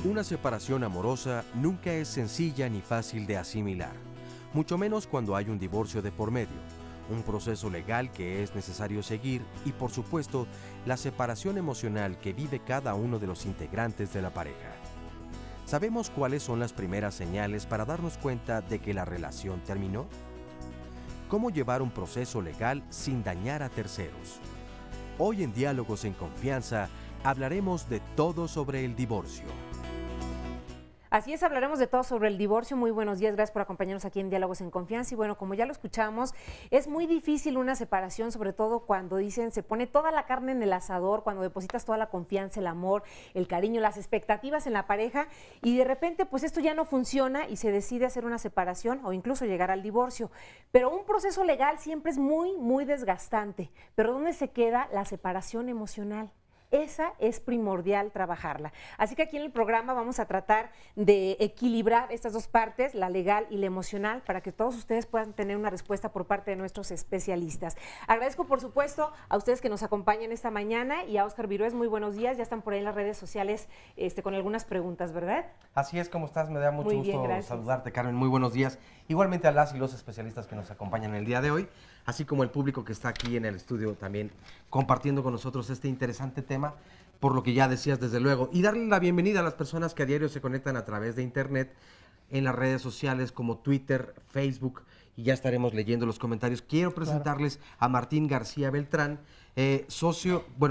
Una separación amorosa nunca es sencilla ni fácil de asimilar, mucho menos cuando hay un divorcio de por medio, un proceso legal que es necesario seguir y, por supuesto, la separación emocional que vive cada uno de los integrantes de la pareja. ¿Sabemos cuáles son las primeras señales para darnos cuenta de que la relación terminó? ¿Cómo llevar un proceso legal sin dañar a terceros? Hoy en Diálogos en Confianza hablaremos de todo sobre el divorcio. Así es, hablaremos de todo sobre el divorcio. Muy buenos días, gracias por acompañarnos aquí en Diálogos en Confianza. Y bueno, como ya lo escuchamos, es muy difícil una separación, sobre todo cuando dicen se pone toda la carne en el asador, cuando depositas toda la confianza, el amor, el cariño, las expectativas en la pareja y de repente pues esto ya no funciona y se decide hacer una separación o incluso llegar al divorcio. Pero un proceso legal siempre es muy desgastante. Pero ¿dónde se queda la separación emocional? Esa es primordial trabajarla. Así que aquí en el programa vamos a tratar de equilibrar estas dos partes, la legal y la emocional, para que todos ustedes puedan tener una respuesta por parte de nuestros especialistas. Agradezco, por supuesto, a ustedes que nos acompañan esta mañana y a Óscar Virués. Muy buenos días. Ya están por ahí en las redes sociales con algunas preguntas, ¿verdad? Así es, ¿cómo estás? Me da mucho gusto saludarte, Carmen. Muy buenos días. Igualmente a las y los especialistas que nos acompañan el día de hoy, así como el público que está aquí en el estudio también compartiendo con nosotros este interesante tema, por lo que ya decías desde luego, y darle la bienvenida a las personas que a diario se conectan a través de internet, en las redes sociales como Twitter, Facebook, y ya estaremos leyendo los comentarios. Quiero presentarles a Martín García Beltrán,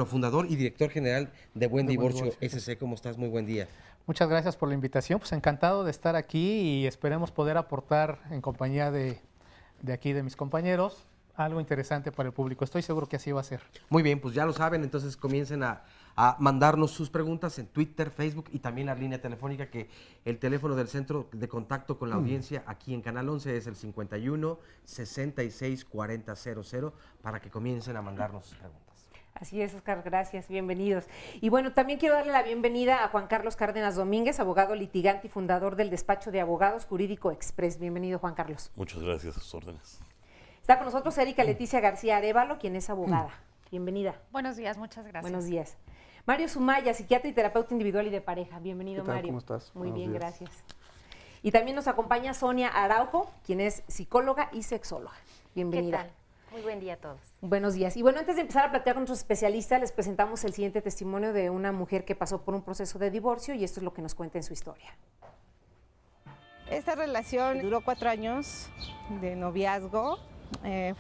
fundador y director general de Buen Divorcio SC. ¿Cómo estás? Muy buen día. Muchas gracias por la invitación, pues encantado de estar aquí y esperemos poder aportar en compañía de aquí de mis compañeros algo interesante para el público. Estoy seguro que así va a ser. Muy bien, pues ya lo saben, entonces comiencen a mandarnos sus preguntas en Twitter, Facebook y también la línea telefónica, que el teléfono del centro de contacto con la audiencia aquí en Canal 11 es el 51 66 40 00 para que comiencen a mandarnos sus preguntas. Así es, Óscar, gracias, bienvenidos. Y bueno, también quiero darle la bienvenida a Juan Carlos Cárdenas Domínguez, abogado litigante y fundador del despacho de abogados Jurídico Express. Bienvenido, Juan Carlos. Muchas gracias, a sus órdenes. Está con nosotros Erika Leticia García Arévalo, quien es abogada. Bienvenida. Buenos días, muchas gracias. Buenos días. Mario Sumaya, psiquiatra y terapeuta individual y de pareja. Bienvenido, ¿Qué tal? Mario. ¿Cómo estás? Muy Buenos bien, días. gracias. Y también nos acompaña Sonia Araujo, quien es psicóloga y sexóloga. Bienvenida. ¿Qué tal? Muy buen día a todos. Buenos días. Y bueno, antes de empezar a platicar con nuestros especialistas, les presentamos el siguiente testimonio de una mujer que pasó por un proceso de divorcio y esto es lo que nos cuenta en su historia. Esta relación duró 4 años de noviazgo.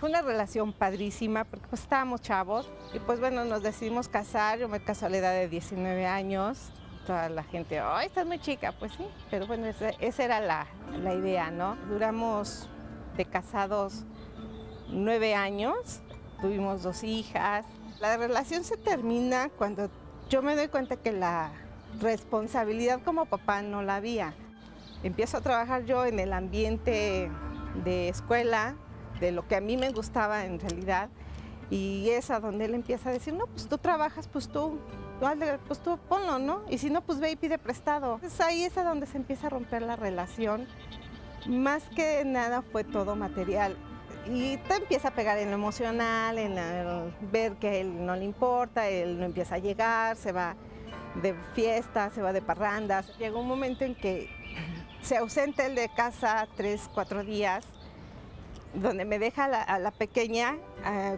Fue una relación padrísima porque pues estábamos chavos y pues bueno, nos decidimos casar. Yo me casé a la edad de 19 años. Toda la gente, ¡ay, estás muy chica! Pues sí, pero bueno, esa era la idea, ¿no? Duramos de casados 9 años, tuvimos 2 hijas. La relación se termina cuando yo me doy cuenta que la responsabilidad como papá no la había. Empiezo a trabajar yo en el ambiente de escuela, de lo que a mí me gustaba en realidad, y es a donde él empieza a decir, no, pues tú trabajas, pues tú ponlo, ¿no? Y si no, pues ve y pide prestado. Entonces ahí es a donde se empieza a romper la relación. Más que nada fue todo material. Y te empieza a pegar en lo emocional, en ver que a él no le importa, él no empieza a llegar, se va de fiestas, se va de parrandas. Llegó un momento en que se ausenta él de casa 3, 4 días, donde me deja a la pequeña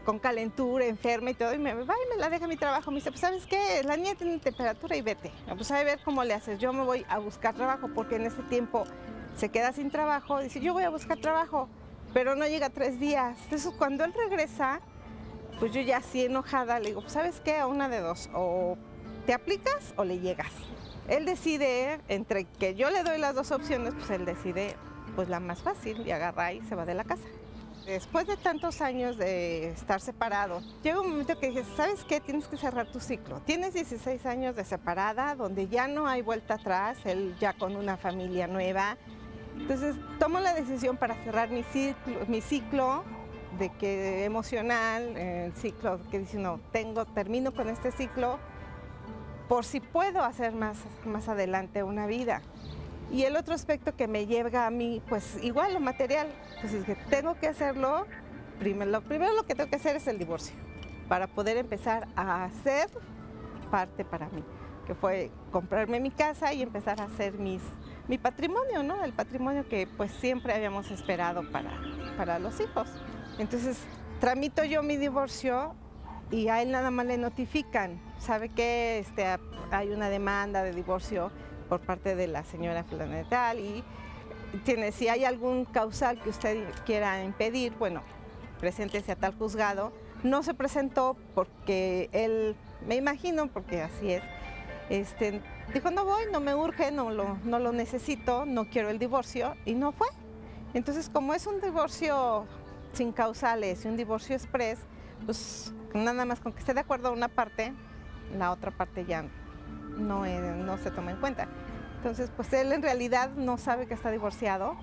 con calentura, enferma y todo, y me va y me la deja a mi trabajo. Me dice, pues ¿sabes qué? La niña tiene temperatura y vete. Pues a ver cómo le haces. Yo me voy a buscar trabajo, porque en ese tiempo se queda sin trabajo. Dice, yo voy a buscar trabajo, pero no llega 3 días. Entonces cuando él regresa, pues yo ya así enojada le digo, pues ¿sabes qué? A una de dos, o te aplicas o le llegas. Él decide, entre que yo le doy las 2 opciones, pues él decide pues la más fácil y agarra y se va de la casa. Después de tantos años de estar separados, llega un momento que dije, ¿sabes qué? Tienes que cerrar tu ciclo. Tienes 16 años de separada, donde ya no hay vuelta atrás, él ya con una familia nueva. Entonces tomo la decisión para cerrar mi ciclo de que emocional, el ciclo que dice, no, termino con este ciclo por si puedo hacer más adelante una vida. Y el otro aspecto que me llega a mí, pues igual lo material. Entonces que tengo que hacerlo, lo primero lo que tengo que hacer es el divorcio, para poder empezar a hacer parte para mí. que fue comprarme mi casa y empezar a hacer mi patrimonio, ¿no? El patrimonio que pues siempre habíamos esperado para los hijos. Entonces tramito yo mi divorcio y a él nada más le notifican, ¿sabe qué? Hay una demanda de divorcio por parte de la señora fulana de tal y si hay algún causal que usted quiera impedir, bueno, preséntese a tal juzgado. No se presentó porque él, me imagino, porque así es, dijo no voy, no me urge, no lo necesito, no quiero el divorcio y no fue. Entonces como es un divorcio sin causales y un divorcio express, pues nada más con que esté de acuerdo una parte, la otra parte ya no se toma en cuenta. Entonces pues él en realidad no sabe que está divorciado.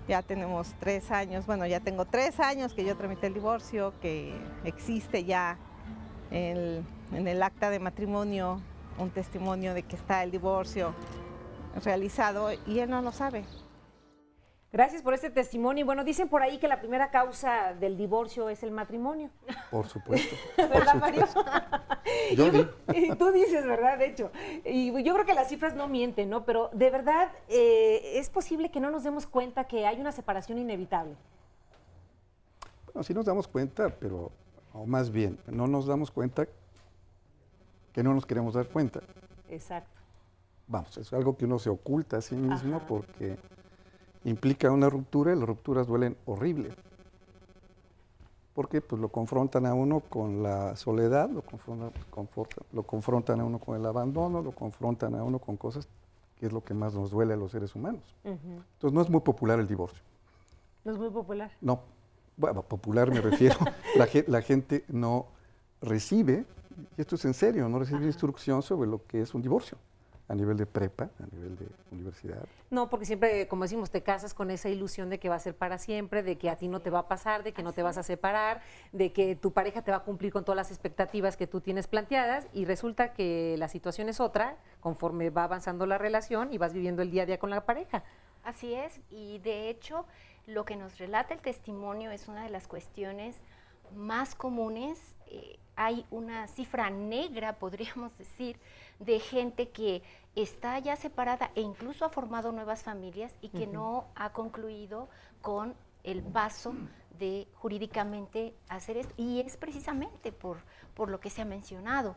Ya tenemos 3 años, bueno, ya tengo 3 años que yo tramité el divorcio, que existe ya en el acta de matrimonio un testimonio de que está el divorcio realizado y él no lo sabe. Gracias por este testimonio. Y bueno, dicen por ahí que la primera causa del divorcio es el matrimonio. Por supuesto. ¿Verdad, Mario? Tú dices, ¿verdad? De hecho. Y yo creo que las cifras no mienten, ¿no? Pero de verdad es posible que no nos demos cuenta que hay una separación inevitable. Bueno, sí nos damos cuenta, pero, o más bien, no nos damos cuenta que no nos queremos dar cuenta. Exacto. Vamos, es algo que uno se oculta a sí mismo. Ajá. Porque implica una ruptura y las rupturas duelen horrible. Porque pues, lo confrontan a uno con la soledad, lo confrontan a uno con el abandono, lo confrontan a uno con cosas que es lo que más nos duele a los seres humanos. Entonces no es muy popular el divorcio. ¿No es muy popular? No, bueno, popular me refiero, la gente no recibe, y esto es en serio, no recibe instrucción sobre lo que es un divorcio. A nivel de prepa, a nivel de universidad. No, porque siempre, como decimos, te casas con esa ilusión de que va a ser para siempre, de que a ti no te va a pasar, de que no te vas a separar, de que tu pareja te va a cumplir con todas las expectativas que tú tienes planteadas y resulta que la situación es otra conforme va avanzando la relación y vas viviendo el día a día con la pareja. Así es, y de hecho lo que nos relata el testimonio es una de las cuestiones más comunes. Hay una cifra negra, podríamos decir, de gente que está ya separada e incluso ha formado nuevas familias y que no ha concluido con el paso de jurídicamente hacer esto. Y es precisamente por lo que se ha mencionado.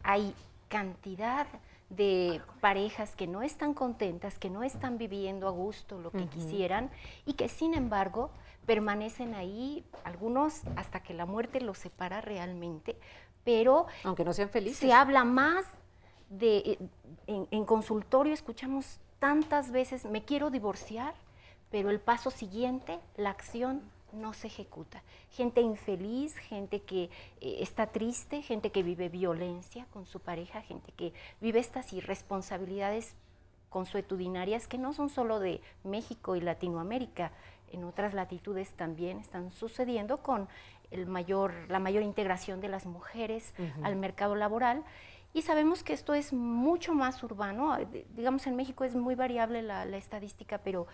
Hay cantidad de parejas que no están contentas, que no están viviendo a gusto lo que quisieran y que sin embargo permanecen ahí, algunos hasta que la muerte los separa realmente, pero aunque no sean felices. Se habla más en consultorio escuchamos tantas veces, me quiero divorciar, pero el paso siguiente, la acción no se ejecuta. Gente infeliz, gente que está triste, gente que vive violencia con su pareja, gente que vive estas irresponsabilidades consuetudinarias que no son solo de México y Latinoamérica, en otras latitudes también están sucediendo con la mayor integración de las mujeres al mercado laboral. Y sabemos que esto es mucho más urbano, digamos en México es muy variable la estadística, pero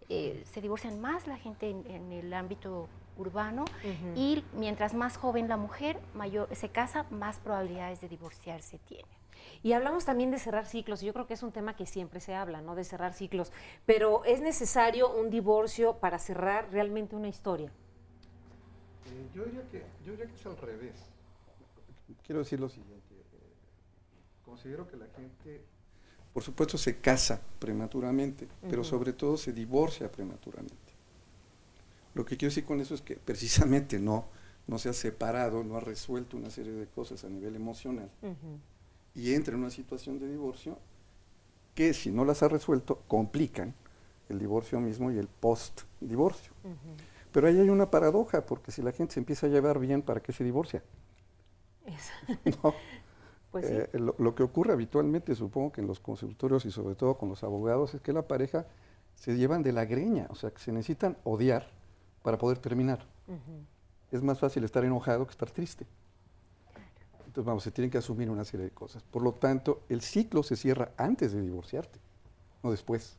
se divorcian más la gente en el ámbito urbano y mientras más joven la mujer se casa, más probabilidades de divorciarse tiene. Y hablamos también de cerrar ciclos, y yo creo que es un tema que siempre se habla, ¿no? De cerrar ciclos, pero ¿es necesario un divorcio para cerrar realmente una historia? Yo diría que es al revés. Quiero decir lo siguiente. Considero que la gente, por supuesto, se casa prematuramente, pero sobre todo se divorcia prematuramente. Lo que quiero decir con eso es que precisamente no se ha separado, no ha resuelto una serie de cosas a nivel emocional y entra en una situación de divorcio que si no las ha resuelto complican el divorcio mismo y el post-divorcio. Pero ahí hay una paradoja, porque si la gente se empieza a llevar bien, ¿para qué se divorcia? No. Pues sí. Lo que ocurre habitualmente, supongo que en los consultorios y sobre todo con los abogados, es que la pareja se llevan de la greña, o sea, que se necesitan odiar para poder terminar. Es más fácil estar enojado que estar triste. Entonces, vamos, se tienen que asumir una serie de cosas. Por lo tanto, el ciclo se cierra antes de divorciarte, no después.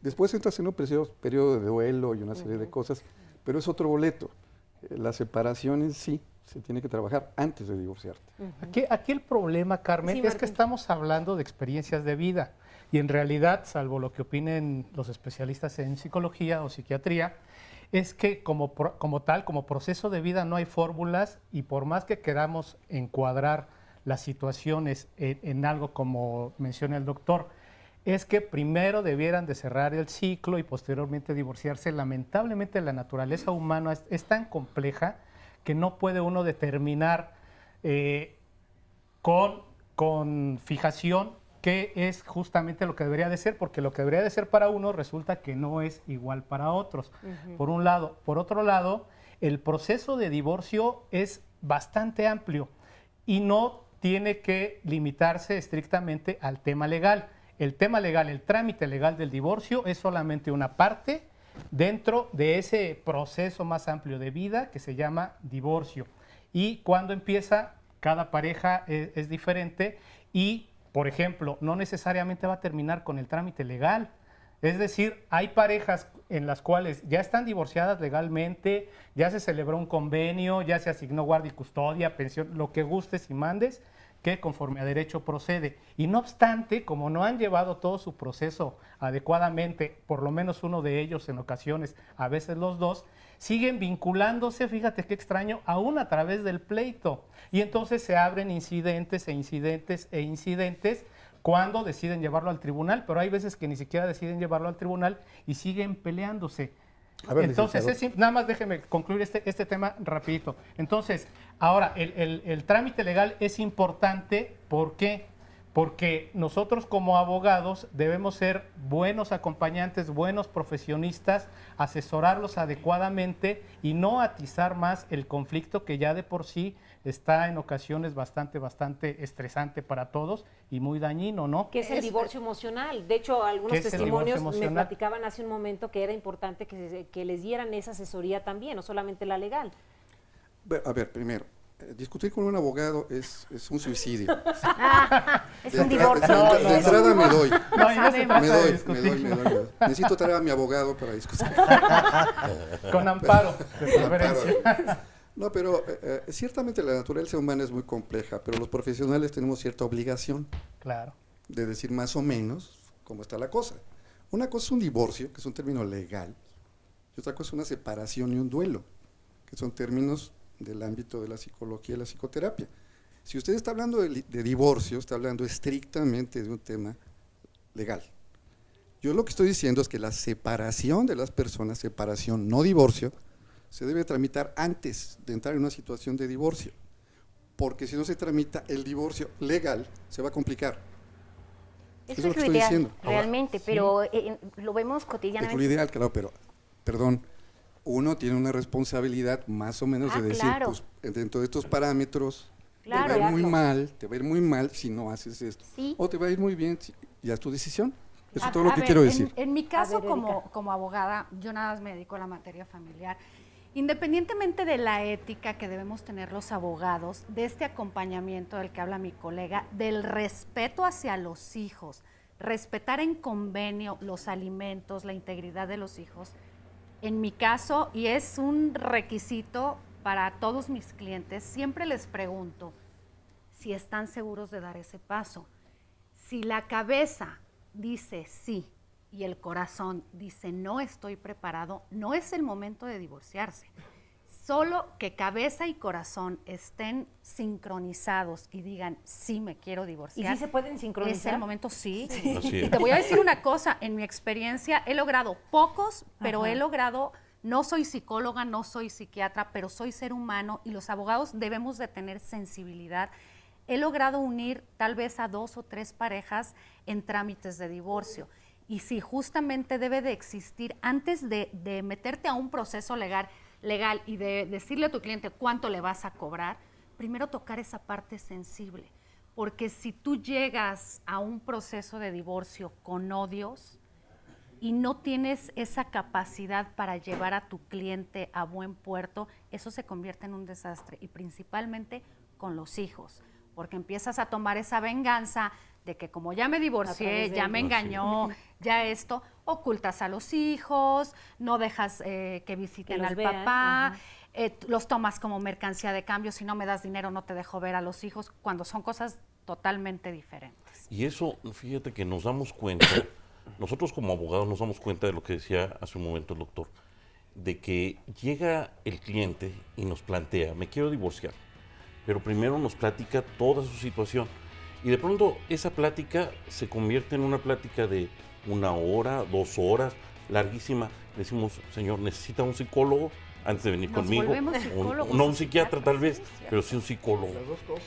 Después entras en un periodo de duelo y una serie de cosas, pero es otro boleto. La separación en sí se tiene que trabajar antes de divorciarte. Aquí el problema, Carmen, es que estamos hablando de experiencias de vida y en realidad, salvo lo que opinen los especialistas en psicología o psiquiatría, es que como proceso de vida no hay fórmulas y por más que queramos encuadrar las situaciones en algo como menciona el doctor, es que primero debieran de cerrar el ciclo y posteriormente divorciarse. Lamentablemente la naturaleza humana es tan compleja que no puede uno determinar con fijación qué es justamente lo que debería de ser, porque lo que debería de ser para uno resulta que no es igual para otros, por un lado. Por otro lado, el proceso de divorcio es bastante amplio y no tiene que limitarse estrictamente al tema legal. El tema legal, el trámite legal del divorcio es solamente una parte dentro de ese proceso más amplio de vida que se llama divorcio. Y cuando empieza, cada pareja es diferente y, por ejemplo, no necesariamente va a terminar con el trámite legal. Es decir, hay parejas en las cuales ya están divorciadas legalmente, ya se celebró un convenio, ya se asignó guardia y custodia, pensión, lo que gustes y mandes, que conforme a derecho procede. Y no obstante, como no han llevado todo su proceso adecuadamente, por lo menos uno de ellos en ocasiones, a veces los dos, siguen vinculándose, fíjate qué extraño, aún a través del pleito. Y entonces se abren incidentes cuando deciden llevarlo al tribunal, pero hay veces que ni siquiera deciden llevarlo al tribunal y siguen peleándose. Entonces, nada más déjeme concluir este tema rapidito. Entonces, ahora, el trámite legal es importante, ¿por qué? Porque nosotros como abogados debemos ser buenos acompañantes, buenos profesionistas, asesorarlos adecuadamente y no atizar más el conflicto que ya de por sí está en ocasiones bastante estresante para todos y muy dañino, ¿no? Que es el divorcio emocional. De hecho, algunos testimonios me platicaban hace un momento que era importante que les dieran esa asesoría también, no solamente la legal. A ver, primero, discutir con un abogado es un suicidio. Es un divorcio. De entrada me doy. Me doy. Necesito traer a mi abogado para discutir. Con amparo, de preferencia. No, pero ciertamente la naturaleza humana es muy compleja, pero los profesionales tenemos cierta obligación de decir más o menos cómo está la cosa. Una cosa es un divorcio, que es un término legal, y otra cosa es una separación y un duelo, que son términos del ámbito de la psicología y la psicoterapia. Si usted está hablando de divorcio, está hablando estrictamente de un tema legal. Yo lo que estoy diciendo es que la separación de las personas, separación, no divorcio, se debe tramitar antes de entrar en una situación de divorcio, porque si no se tramita el divorcio legal, se va a complicar. Eso es lo ideal, realmente, pero lo vemos cotidianamente. Es lo ideal, claro, pero, perdón, uno tiene una responsabilidad más o menos de decir, pues, dentro de estos parámetros, te va a ir muy mal si no haces esto, o te va a ir muy bien, ya es tu decisión. Eso es todo lo que quiero decir. En mi caso, como abogada, yo nada más me dedico a la materia familiar. Independientemente de la ética que debemos tener los abogados, de este acompañamiento del que habla mi colega, del respeto hacia los hijos, respetar en convenio los alimentos, la integridad de los hijos, en mi caso, y es un requisito para todos mis clientes, siempre les pregunto si están seguros de dar ese paso. Si la cabeza dice sí, y el corazón dice no estoy preparado, no es el momento de divorciarse. Solo que cabeza y corazón estén sincronizados y digan sí me quiero divorciar. ¿Y sí se pueden sincronizar? Es el momento, sí. Y te voy a decir una cosa, en mi experiencia he logrado pocos, pero he logrado, no soy psicóloga, no soy psiquiatra, pero soy ser humano y los abogados debemos de tener sensibilidad. He logrado unir tal vez a 2 o 3 parejas en trámites de divorcio. Y sí, justamente debe de existir, antes de meterte a un proceso legal y de decirle a tu cliente cuánto le vas a cobrar, primero tocar esa parte sensible. Porque si tú llegas a un proceso de divorcio con odios y no tienes esa capacidad para llevar a tu cliente a buen puerto, eso se convierte en un desastre, y principalmente con los hijos. Porque empiezas a tomar esa venganza de que como ya me divorcié, ya me engañó, ya esto, ocultas a los hijos, no dejas que visiten al papá, los tomas como mercancía de cambio, si no me das dinero no te dejo ver a los hijos, cuando son cosas totalmente diferentes. Y eso, fíjate que nos damos cuenta, nosotros como abogados nos damos cuenta de lo que decía hace un momento el doctor, de que llega el cliente y nos plantea, me quiero divorciar, pero primero nos platica toda su situación. Y de pronto esa plática se convierte en una plática de 1 hora, 2 horas, larguísima. Decimos, señor, ¿necesita un psicólogo antes de venir conmigo? No un psiquiatra tal vez, pero sí un psicólogo.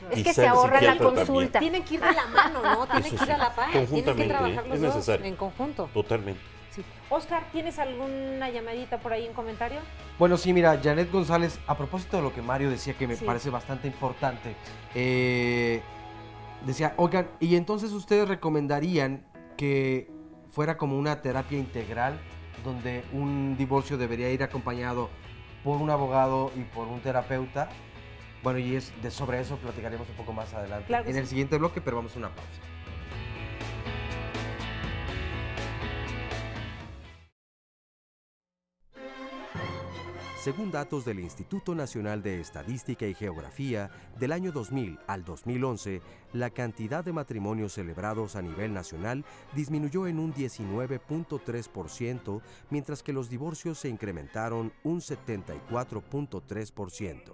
Es que se ahorra la consulta. Tienen que ir de la mano, ¿no? Tienen que ir a la par. Tienen que trabajar los dos en conjunto. Totalmente. Sí. Oscar, ¿tienes alguna llamadita por ahí en comentario? Bueno, sí, mira, Janet González, a propósito de lo que Mario decía, que me parece bastante importante, decía, oigan, ¿y entonces ustedes recomendarían que fuera como una terapia integral, donde un divorcio debería ir acompañado por un abogado y por un terapeuta? Bueno, y sobre eso platicaremos un poco más adelante en el siguiente bloque, pero vamos a una pausa. Según datos del Instituto Nacional de Estadística y Geografía, del año 2000 al 2011, la cantidad de matrimonios celebrados a nivel nacional disminuyó en un 19.3%, mientras que los divorcios se incrementaron un 74.3%.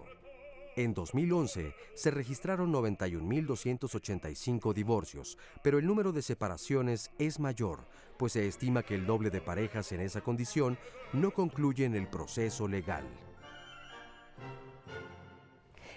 En 2011 se registraron 91.285 divorcios, pero el número de separaciones es mayor, pues se estima que el doble de parejas en esa condición no concluyen el proceso legal.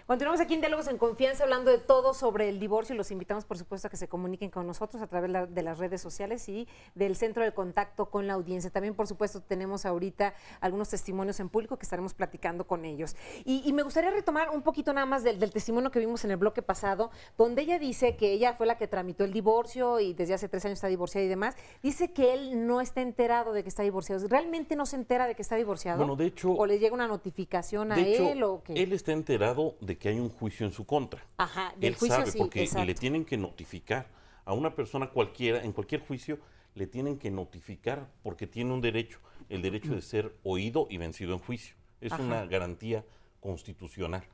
Continuamos aquí en Diálogos en Confianza hablando de todo sobre el divorcio y los invitamos, por supuesto, a que se comuniquen con nosotros a través de las redes sociales y del centro de contacto con la audiencia. También, por supuesto, tenemos ahorita algunos testimonios en público que estaremos platicando con ellos. Y me gustaría retomar un poquito nada más del testimonio que vimos en el bloque pasado, donde ella dice que ella fue la que tramitó el divorcio y desde hace 3 años está divorciada y demás. Dice que él no está enterado de que está divorciado. ¿Realmente no se entera de que está divorciado? Bueno, de hecho... ¿O le llega una notificación a él o qué? Él está enterado de que hay un juicio en su contra. Ajá, del él juicio sabe sí, porque exacto. le tienen que notificar a una persona cualquiera, en cualquier juicio, le tienen que notificar porque tiene un derecho, el derecho de ser oído y vencido en juicio. Es una garantía constitucional.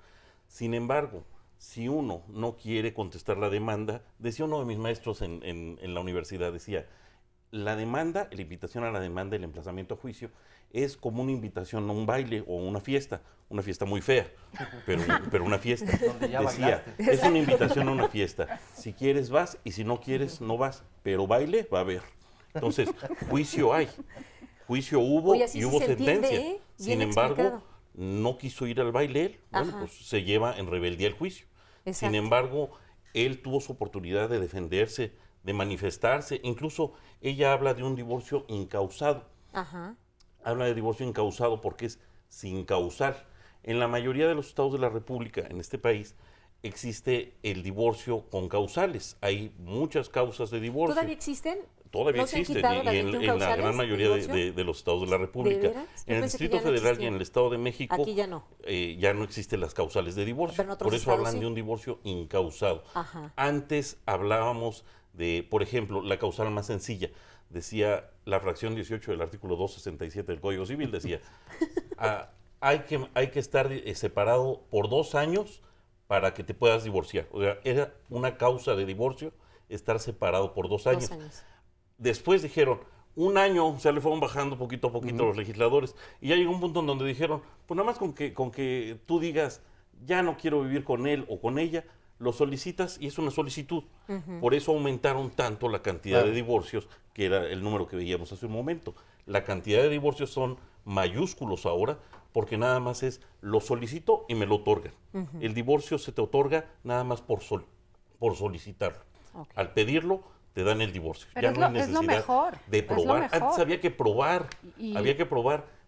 Sin embargo, si uno no quiere contestar la demanda, decía uno de mis maestros en la universidad, decía, la demanda, la invitación a la demanda, el emplazamiento a juicio, es como una invitación a un baile o una fiesta muy fea, pero una fiesta. Decía, es una invitación a una fiesta. Si quieres vas y si no quieres no vas, pero baile va a haber. Entonces, juicio hay, juicio hubo. Oye, y hubo sentencia. Sin embargo, no quiso ir al baile él, bueno, pues se lleva en rebeldía el juicio. Exacto. Sin embargo, él tuvo su oportunidad de defenderse, de manifestarse. Incluso ella habla de un divorcio incausado. Ajá. Habla de divorcio incausado porque es sin causal. En la mayoría de los estados de la República, en este país, existe el divorcio con causales. Hay muchas causas de divorcio. ¿Todavía existen? Todavía existen, y en la gran mayoría de los estados de la República. En el Distrito Federal y en el Estado de México aquí ya no. Ya no existen las causales de divorcio. Por eso hablan de un divorcio incausado. Ajá. Antes hablábamos de, por ejemplo, la causal más sencilla. Decía la fracción 18 del artículo 267 del Código Civil, decía, hay que estar separado por 2 años para que te puedas divorciar. O sea, era una causa de divorcio estar separado por 2 años. 2 años. Después dijeron, 1 año, o sea, le fueron bajando poquito a poquito los legisladores, y ya llegó un punto en donde dijeron, pues nada más con que tú digas, ya no quiero vivir con él o con ella, lo solicitas y es una solicitud. Por eso aumentaron tanto la cantidad de divorcios, que era el número que veíamos hace un momento. La cantidad de divorcios son mayúsculos ahora, porque nada más es, lo solicito y me lo otorgan. El divorcio se te otorga nada más por solicitarlo. Okay. Al pedirlo, te dan el divorcio. Pero ya no hay necesidad de probar. Antes había que probar,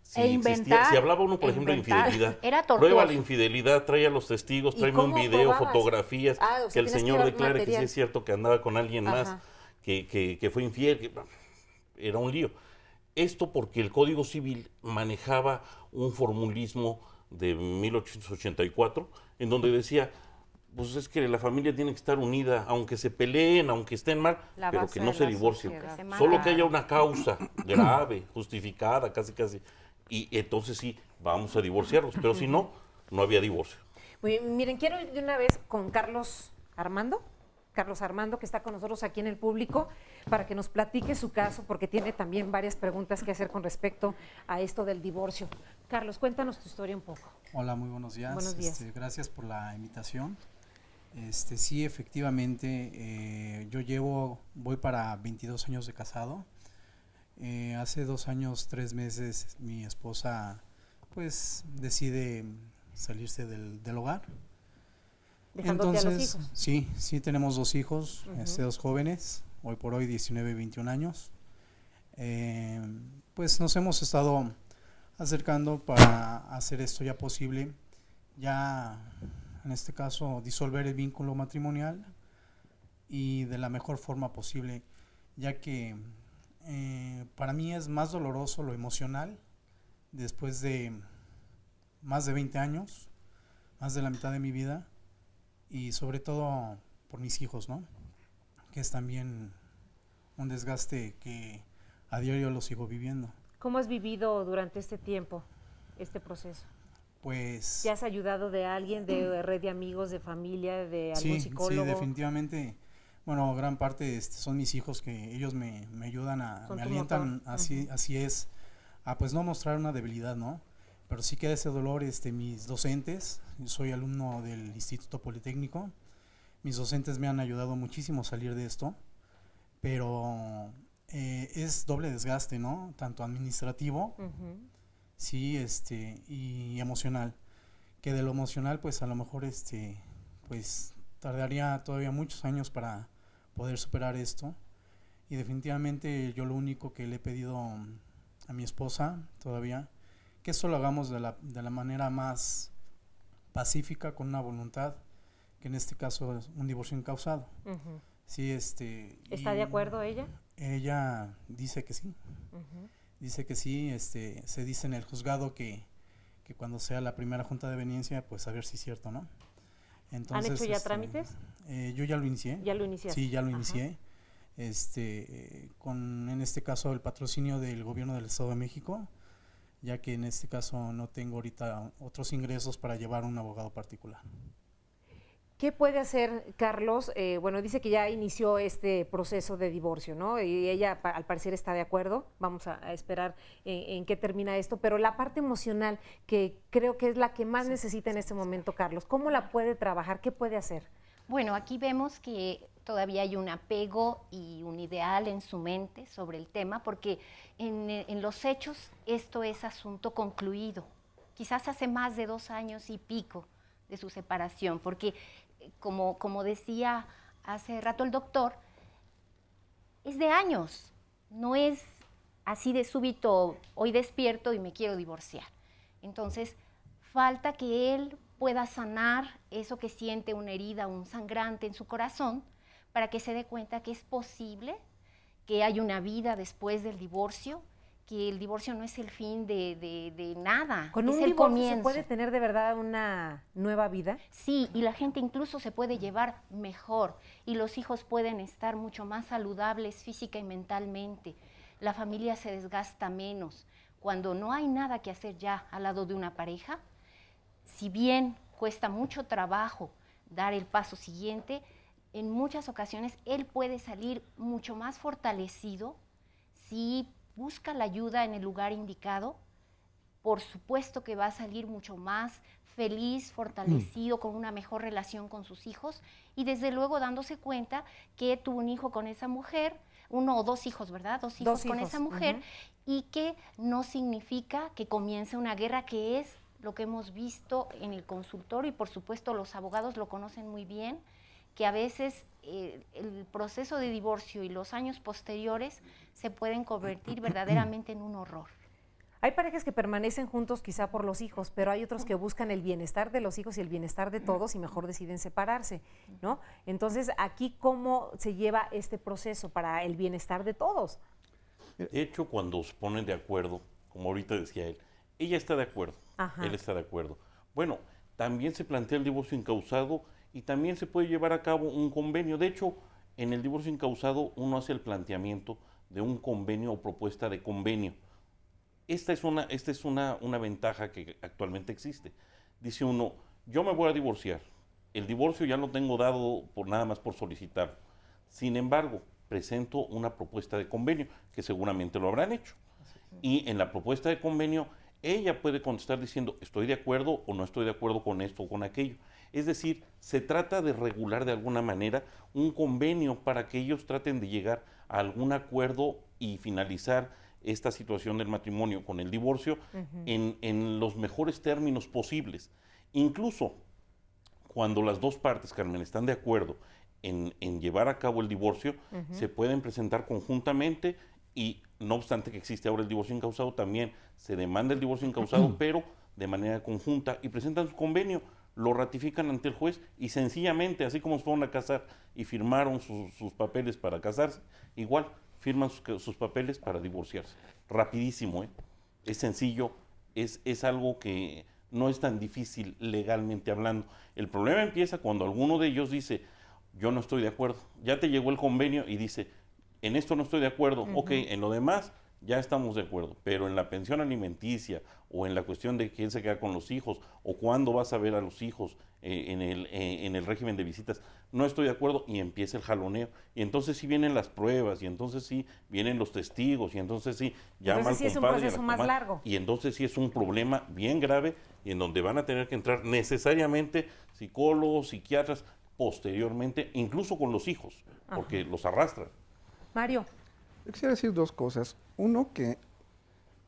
Si hablaba uno, por ejemplo, de infidelidad, prueba la infidelidad, trae a los testigos, tráeme un video, fotografías, que el señor declare que sí es cierto que andaba con alguien más, que fue infiel, que era un lío. Esto porque el Código Civil manejaba un formulismo de 1884, en donde decía, pues es que la familia tiene que estar unida, aunque se peleen, aunque estén mal, pero que no se divorcien. Solo que haya una causa grave, justificada, casi, y entonces sí, vamos a divorciarlos. Pero si no, no había divorcio. Miren, quiero ir de una vez con Carlos Armando, que está con nosotros aquí en el público, para que nos platique su caso, porque tiene también varias preguntas que hacer con respecto a esto del divorcio. Carlos, cuéntanos tu historia un poco. Hola, muy buenos días. Buenos días. Gracias por la invitación. Sí, efectivamente, voy para 22 años de casado. Hace 2 años, 3 meses, mi esposa pues decide salirse del hogar. Dejándote a los hijos. Sí, tenemos 2 hijos, 2 jóvenes, hoy por hoy 19 y 21 años. Pues nos hemos estado acercando para hacer esto ya posible, ya en este caso disolver el vínculo matrimonial y de la mejor forma posible, ya que para mí es más doloroso lo emocional después de más de 20 años, más de la mitad de mi vida, y sobre todo por mis hijos, ¿no? Que es también un desgaste que a diario lo sigo viviendo. ¿Cómo has vivido durante este tiempo, este proceso? Pues... ¿Te has ayudado de alguien, de red de amigos, de familia, de algún psicólogo? Sí, definitivamente. Bueno, gran parte son mis hijos, que ellos me ayudan, me alientan, así es, a pues no mostrar una debilidad, ¿no? Pero sí queda ese dolor, mis docentes, soy alumno del Instituto Politécnico, mis docentes me han ayudado muchísimo a salir de esto, pero es doble desgaste, ¿no? Tanto administrativo, sí, y emocional, que de lo emocional, pues a lo mejor, pues tardaría todavía muchos años para poder superar esto, y definitivamente yo lo único que le he pedido a mi esposa todavía, que esto lo hagamos de la manera más pacífica, con una voluntad, que en este caso es un divorcio incausado. Sí, ¿Está de acuerdo ella? Ella dice que sí. Dice que sí, se dice en el juzgado que cuando sea la primera junta de audiencia, pues a ver si es cierto, ¿no? Entonces, ¿han hecho ya trámites? Yo ya lo inicié. ¿Ya lo iniciaste? Sí, ya lo inicié. Con, en este caso, el patrocinio del gobierno del Estado de México, ya que en este caso no tengo ahorita otros ingresos para llevar un abogado particular. ¿Qué puede hacer Carlos? Bueno, dice que ya inició este proceso de divorcio, ¿no? Y ella al parecer está de acuerdo. Vamos a esperar en qué termina esto. Pero la parte emocional, que creo que es la que más necesita en este momento Carlos, ¿cómo la puede trabajar? ¿Qué puede hacer? Bueno, aquí vemos que todavía hay un apego y un ideal en su mente sobre el tema, porque en los hechos esto es asunto concluido. Quizás hace más de 2 años y pico de su separación, porque como decía hace rato el doctor, es de años, no es así de súbito, hoy despierto y me quiero divorciar. Entonces, falta que él pueda sanar eso que siente, una herida, un sangrante en su corazón, para que se dé cuenta que es posible, que hay una vida después del divorcio, que el divorcio no es el fin de nada, ¿Con es un el divorcio comienzo. se puede tener de verdad una nueva vida? Sí, y la gente incluso se puede llevar mejor, y los hijos pueden estar mucho más saludables física y mentalmente. La familia se desgasta menos. Cuando no hay nada que hacer ya al lado de una pareja, si bien cuesta mucho trabajo dar el paso siguiente, en muchas ocasiones él puede salir mucho más fortalecido si busca la ayuda en el lugar indicado. Por supuesto que va a salir mucho más feliz, fortalecido, con una mejor relación con sus hijos, y desde luego dándose cuenta que tuvo un hijo con esa mujer, 1 o 2 hijos, ¿verdad? 2 hijos con esa mujer, y que no significa que comience una guerra, que es lo que hemos visto en el consultorio, y por supuesto los abogados lo conocen muy bien, que a veces el proceso de divorcio y los años posteriores se pueden convertir verdaderamente en un horror. Hay parejas que permanecen juntos quizá por los hijos, pero hay otros que buscan el bienestar de los hijos y el bienestar de todos y mejor deciden separarse, ¿no? Entonces, aquí, ¿cómo se lleva este proceso para el bienestar de todos? De hecho, cuando se ponen de acuerdo, como ahorita decía él, ella está de acuerdo, él está de acuerdo. Bueno, también se plantea el divorcio incausado y también se puede llevar a cabo un convenio. De hecho, en el divorcio incausado uno hace el planteamiento de un convenio o propuesta de convenio. Esta es una ventaja que actualmente existe. dice uno, yo me voy a divorciar. El divorcio ya lo tengo dado nada más por solicitar. Sin embargo, presento una propuesta de convenio, que seguramente lo habrán hecho. Y en la propuesta de convenio, ella puede contestar diciendo, estoy de acuerdo o no estoy de acuerdo con esto o con aquello. Es decir, se trata de regular de alguna manera un convenio para que ellos traten de llegar a algún acuerdo y finalizar esta situación del matrimonio con el divorcio en los mejores términos posibles. Incluso cuando las dos partes, Carmen, están de acuerdo en llevar a cabo el divorcio, se pueden presentar conjuntamente y no obstante que existe ahora el divorcio incausado, también se demanda el divorcio incausado, pero de manera conjunta y presentan su convenio, lo ratifican ante el juez y sencillamente, así como se fueron a casar y firmaron sus papeles para casarse, igual firman sus papeles para divorciarse. Rapidísimo, ¿eh? Es sencillo, es algo que no es tan difícil legalmente hablando. El problema empieza cuando alguno de ellos dice, yo no estoy de acuerdo. Ya te llegó el convenio y dice, en esto no estoy de acuerdo. Ok, en lo demás ya estamos de acuerdo, pero en la pensión alimenticia o en la cuestión de quién se queda con los hijos o cuándo vas a ver a los hijos en el régimen de visitas, no estoy de acuerdo y empieza el jaloneo. Y entonces sí vienen las pruebas y entonces sí vienen los testigos y entonces sí llama al compadre. Entonces sí es un proceso más largo. Y entonces sí es un problema bien grave y en donde van a tener que entrar necesariamente psicólogos, psiquiatras, posteriormente, incluso con los hijos, porque los arrastran. Mario. Yo quisiera decir dos cosas. Uno, que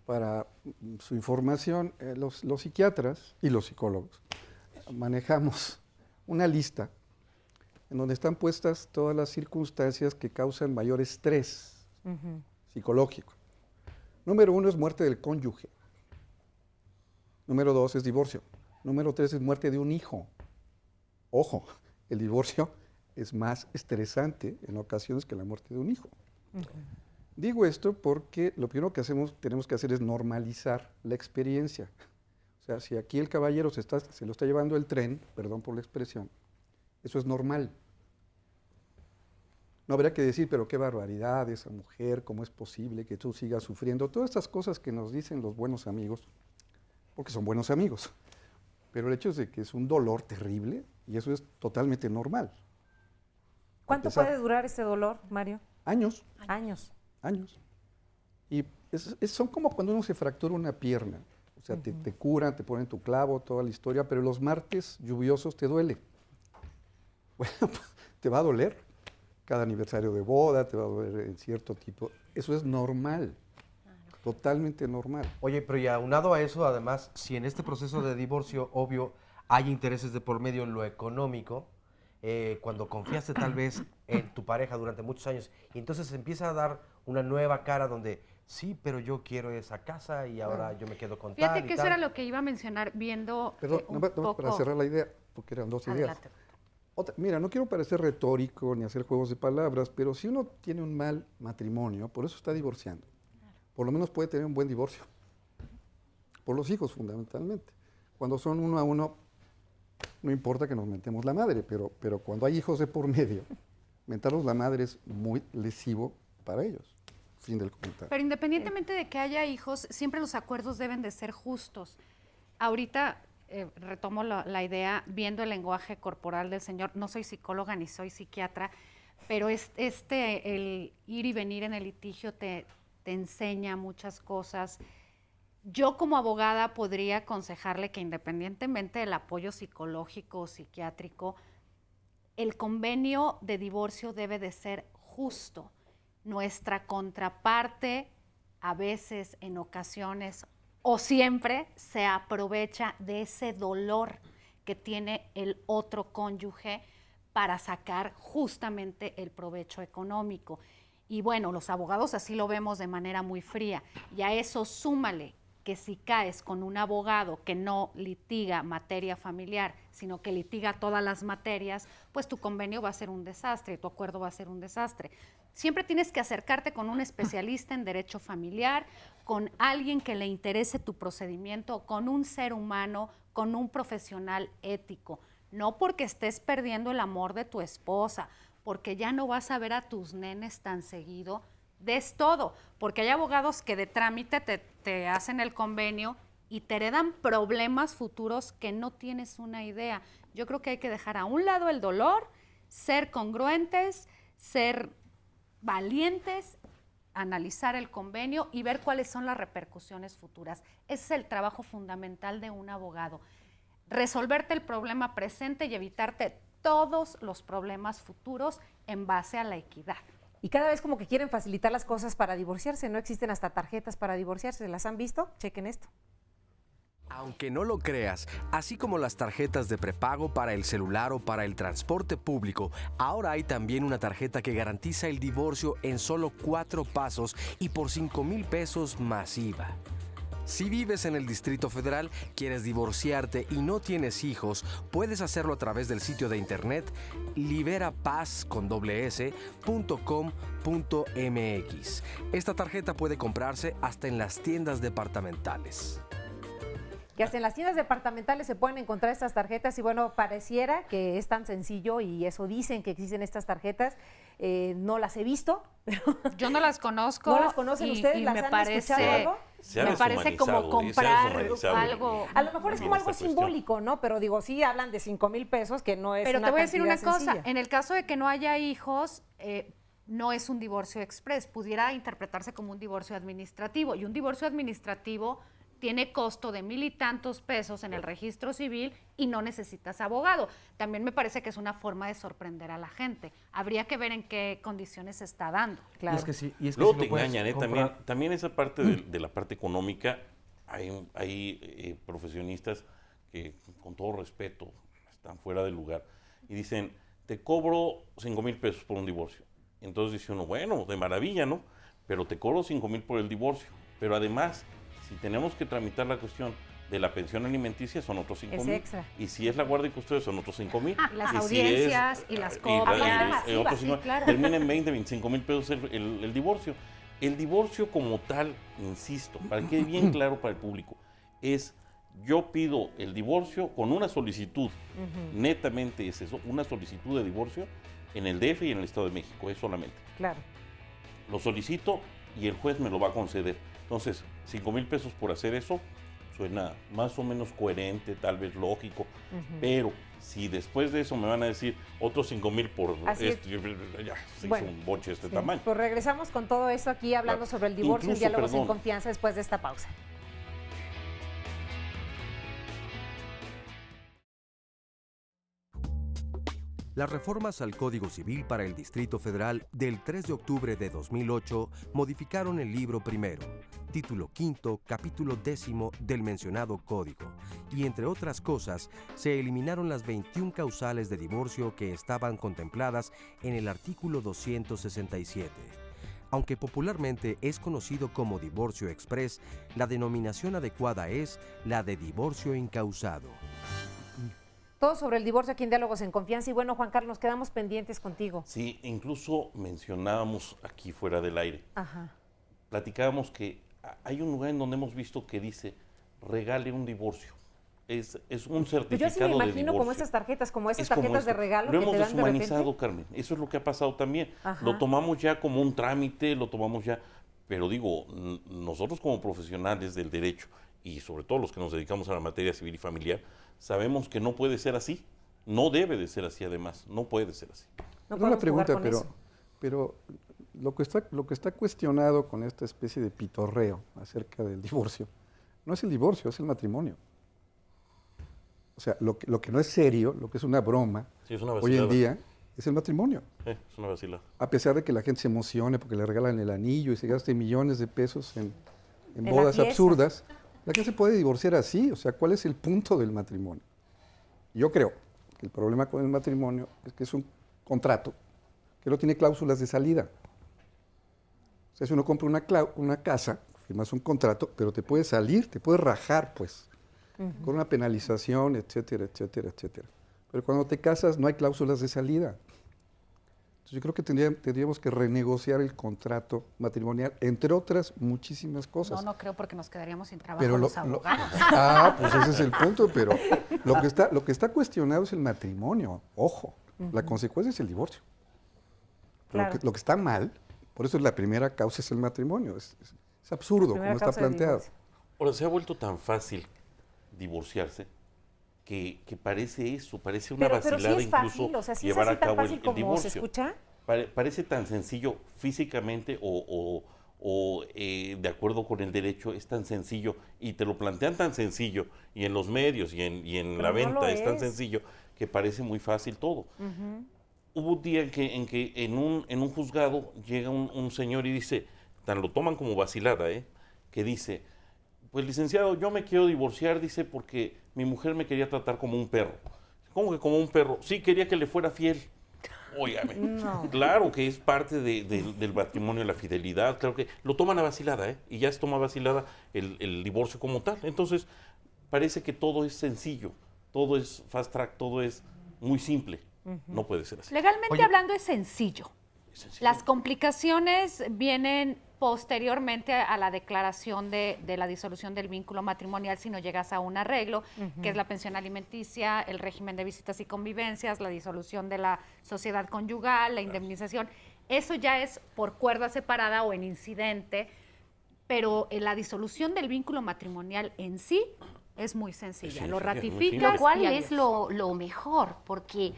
para su información, los psiquiatras y los psicólogos manejamos una lista en donde están puestas todas las circunstancias que causan mayor estrés psicológico. Número 1 es muerte del cónyuge. Número 2 es divorcio. Número 3 es muerte de un hijo. Ojo, el divorcio es más estresante en ocasiones que la muerte de un hijo. Digo esto porque lo primero que tenemos que hacer es normalizar la experiencia. O sea, si aquí el caballero se lo está llevando el tren, perdón por la expresión, eso es normal. No habría que decir, pero qué barbaridad esa mujer, cómo es posible que tú sigas sufriendo. Todas estas cosas que nos dicen los buenos amigos, porque son buenos amigos. Pero el hecho es de que es un dolor terrible y eso es totalmente normal. ¿Cuánto puede durar ese dolor, Mario? Años. Años. Años. Y son como cuando uno se fractura una pierna. O sea, te curan, te ponen tu clavo, toda la historia, pero los martes lluviosos te duele. Bueno, te va a doler. Cada aniversario de boda te va a doler en cierto tipo. Eso es normal. Totalmente normal. Oye, pero y aunado a eso, además, si en este proceso de divorcio, obvio, hay intereses de por medio en lo económico, cuando confiaste tal vez en tu pareja durante muchos años, y entonces empieza a dar una nueva cara donde, sí, pero yo quiero esa casa y ahora yo me quedo con tal y tal. Fíjate que eso era lo que iba a mencionar viendo Perdón, para cerrar la idea, porque eran dos ideas. Mira, no quiero parecer retórico ni hacer juegos de palabras, pero si uno tiene un mal matrimonio, por eso está divorciando. Por lo menos puede tener un buen divorcio. Por los hijos, fundamentalmente. Cuando son uno a uno, no importa que nos mentemos la madre, pero cuando hay hijos de por medio, mentarnos la madre es muy lesivo para ellos. Fin del comentario. Pero independientemente de que haya hijos, siempre los acuerdos deben de ser justos. Ahorita retomo la idea, viendo el lenguaje corporal del señor, no soy psicóloga ni soy psiquiatra, pero el ir y venir en el litigio te enseña muchas cosas. Yo como abogada podría aconsejarle que independientemente del apoyo psicológico o psiquiátrico, el convenio de divorcio debe de ser justo. Nuestra contraparte a veces, en ocasiones o siempre se aprovecha de ese dolor que tiene el otro cónyuge para sacar justamente el provecho económico. Y bueno, los abogados así lo vemos de manera muy fría. Y a eso súmale que si caes con un abogado que no litiga materia familiar, sino que litiga todas las materias, pues tu convenio va a ser un desastre, tu acuerdo va a ser un desastre. Siempre tienes que acercarte con un especialista en derecho familiar, con alguien que le interese tu procedimiento, con un ser humano, con un profesional ético. No porque estés perdiendo el amor de tu esposa, porque ya no vas a ver a tus nenes tan seguido, des todo, porque hay abogados que de trámite te hacen el convenio y te heredan problemas futuros que no tienes una idea. Yo creo que hay que dejar a un lado el dolor, ser congruentes, ser valientes, analizar el convenio y ver cuáles son las repercusiones futuras. Ese es el trabajo fundamental de un abogado. Resolverte el problema presente y evitarte todos los problemas futuros en base a la equidad. Y cada vez como que quieren facilitar las cosas para divorciarse, ¿no? Existen hasta tarjetas para divorciarse, ¿las han visto? Chequen esto. Aunque no lo creas, así como las tarjetas de prepago para el celular o para el transporte público, ahora hay también una tarjeta que garantiza el divorcio en solo 4 pasos y por 5,000 pesos más IVA. Si vives en el Distrito Federal, quieres divorciarte y no tienes hijos, puedes hacerlo a través del sitio de internet liberapaz.com.mx. Esta tarjeta puede comprarse hasta en las tiendas departamentales. Que hasta en las tiendas departamentales se pueden encontrar estas tarjetas y bueno, pareciera que es tan sencillo y eso dicen que existen estas tarjetas. No las he visto. Yo no las conozco. ¿No las conocen ustedes? ¿Las han escuchado algo? Me parece como comprar algo. A lo mejor es como algo simbólico, ¿no? Pero digo, sí hablan de 5,000 pesos, que no es Pero una te voy a decir una sencilla. cosa, en el caso de que no haya hijos, no es un divorcio express, pudiera interpretarse como un divorcio administrativo. Y un divorcio administrativo tiene costo de 1,000 y tantos pesos en el registro civil y no necesitas abogado. También me parece que es una forma de sorprender a la gente. Habría que ver en qué condiciones se está dando. Claro. Y es que sí, luego te engañan, también esa parte de la parte económica, hay profesionistas que con todo respeto están fuera del lugar y dicen, te cobro 5,000 pesos por un divorcio. Entonces dice uno, bueno, de maravilla, ¿no? Pero te cobro 5,000 por el divorcio. Pero además, si tenemos que tramitar la cuestión de la pensión alimenticia, son otros 5,000. Y si es la guardia y custodia, son otros 5,000. Las audiencias y las copias. Termina en 20, 25,000 pesos el divorcio. El divorcio como tal, insisto, para que quede bien claro para el público, es yo pido el divorcio con una solicitud, netamente es eso, una solicitud de divorcio en el DF y en el Estado de México, es solamente. Claro. Lo solicito y el juez me lo va a conceder. Entonces, 5,000 pesos por hacer eso suena más o menos coherente, tal vez lógico, pero si después de eso me van a decir otros 5,000 por esto, ya se hizo un boche de este tamaño. Pues regresamos con todo esto aquí hablando sobre el divorcio en Diálogos en Confianza después de esta pausa. Las reformas al Código Civil para el Distrito Federal del 3 de octubre de 2008 modificaron el libro primero, título quinto, capítulo 10 del mencionado código, y entre otras cosas, se eliminaron las 21 causales de divorcio que estaban contempladas en el artículo 267. Aunque popularmente es conocido como divorcio express, la denominación adecuada es la de divorcio incausado. Todo sobre el divorcio aquí en Diálogos en Confianza. Y bueno, Juan Carlos, quedamos pendientes contigo. Sí, incluso mencionábamos aquí fuera del aire. Platicábamos que hay un lugar en donde hemos visto que dice, regale un divorcio. Es un certificado de divorcio. Yo sí me imagino como esas tarjetas de regalo que te dan de repente. Lo hemos deshumanizado, Carmen. Eso es lo que ha pasado también. Lo tomamos ya como un trámite, pero digo, nosotros como profesionales del derecho y sobre todo los que nos dedicamos a la materia civil y familiar, sabemos que no puede ser así, no debe de ser así además, no puede ser así. No una pregunta, pero lo que está cuestionado con esta especie de pitorreo acerca del divorcio, no es el divorcio, es el matrimonio. O sea, lo que no es serio, lo que es una broma, hoy en día, es el matrimonio. Es una vacilada. A pesar de que la gente se emocione porque le regalan el anillo y se gaste millones de pesos en bodas absurdas, la gente se puede divorciar así. O sea, ¿cuál es el punto del matrimonio? Yo creo que el problema con el matrimonio es que es un contrato que no tiene cláusulas de salida. O sea, si uno compra una casa, firmas un contrato, pero te puedes salir, te puedes rajar, pues, con una penalización, etcétera, etcétera, etcétera. Pero cuando te casas no hay cláusulas de salida. Entonces yo creo que tendríamos que renegociar el contrato matrimonial, entre otras muchísimas cosas. No creo, porque nos quedaríamos sin trabajo los abogados. Pues ese es el punto, pero lo que está cuestionado es el matrimonio, ojo, la consecuencia es el divorcio. Claro. Lo que está mal, por eso la primera causa es el matrimonio, es absurdo como está planteado. Ahora, se ha vuelto tan fácil divorciarse que parece eso, parece una vacilada pero sí es incluso fácil, o sea, sí llevar es así a cabo tan fácil el como divorcio. se escucha. Parece tan sencillo físicamente o de acuerdo con el derecho, es tan sencillo y te lo plantean tan sencillo y en los medios y en la venta es tan sencillo que parece muy fácil todo. Hubo un día en que en un juzgado llega un señor y dice, tan lo toman como vacilada, que dice, pues licenciado, yo me quiero divorciar, dice, porque mi mujer me quería tratar como un perro. ¿Cómo que como un perro? Sí, quería que le fuera fiel. Óigame, claro que es parte del matrimonio, la fidelidad, claro que lo toman a vacilada, y ya se toma a vacilada el divorcio como tal. Entonces, parece que todo es sencillo, todo es fast track, todo es muy simple. No puede ser así. Legalmente hablando es sencillo. Las complicaciones vienen posteriormente a la declaración de la disolución del vínculo matrimonial si no llegas a un arreglo, que es la pensión alimenticia, el régimen de visitas y convivencias, la disolución de la sociedad conyugal, la indemnización. Eso ya es por cuerda separada o en incidente, pero la disolución del vínculo matrimonial en sí es muy sencilla. Sí, lo ratificas. ratificas. Lo cual y es lo mejor, porque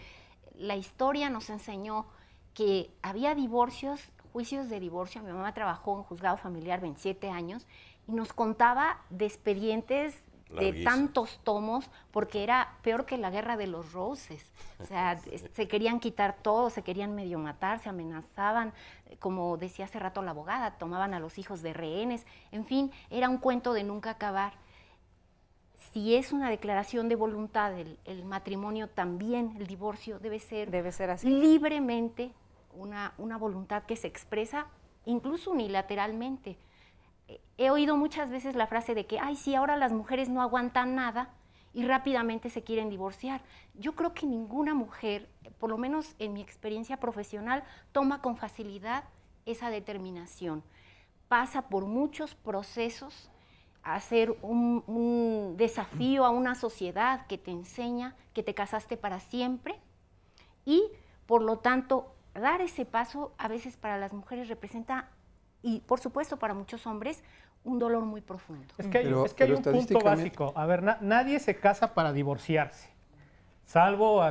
la historia nos enseñó que había divorcios, juicios de divorcio. Mi mamá trabajó en juzgado familiar 27 años y nos contaba de expedientes de tantos tomos, porque era peor que la guerra de los Roses. O sea, se querían quitar todo, se querían medio matar, se amenazaban, como decía hace rato la abogada, tomaban a los hijos de rehenes. En fin, era un cuento de nunca acabar. Si es una declaración de voluntad el matrimonio, también el divorcio debe ser así. Libremente una voluntad que se expresa incluso unilateralmente. He oído muchas veces la frase de que, ay, sí, ahora las mujeres no aguantan nada y rápidamente se quieren divorciar. Yo creo que ninguna mujer, por lo menos en mi experiencia profesional, toma con facilidad esa determinación. Pasa por muchos procesos, hacer un desafío a una sociedad que te enseña que te casaste para siempre y, por lo tanto, dar ese paso a veces para las mujeres representa, y por supuesto para muchos hombres, un dolor muy profundo. Es que hay un punto básico. A ver, nadie se casa para divorciarse, salvo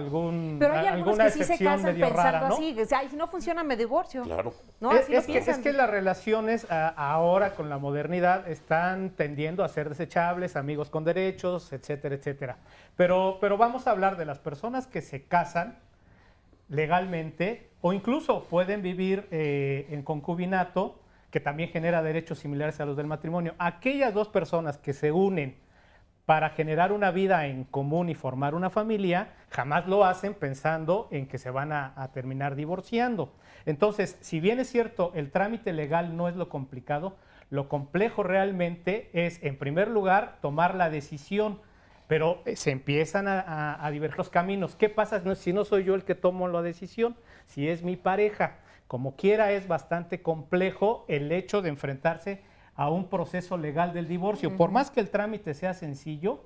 pero hay alguna que sí excepción se casan medio rara, ¿no? así, o sea, si no funciona me divorcio. Claro. ¿No? Es que las relaciones ahora con la modernidad están tendiendo a ser desechables, amigos con derechos, etcétera, etcétera. Pero vamos a hablar de las personas que se casan legalmente o incluso pueden vivir en concubinato, que también genera derechos similares a los del matrimonio. Aquellas dos personas que se unen para generar una vida en común y formar una familia, jamás lo hacen pensando en que se van a terminar divorciando. Entonces, si bien es cierto, el trámite legal no es lo complicado, lo complejo realmente es, en primer lugar, tomar la decisión, pero se empiezan a diverger los caminos. ¿Qué pasa si no soy yo el que tomo la decisión? Si es mi pareja. Como quiera, es bastante complejo el hecho de enfrentarse a un proceso legal del divorcio. Por más que el trámite sea sencillo,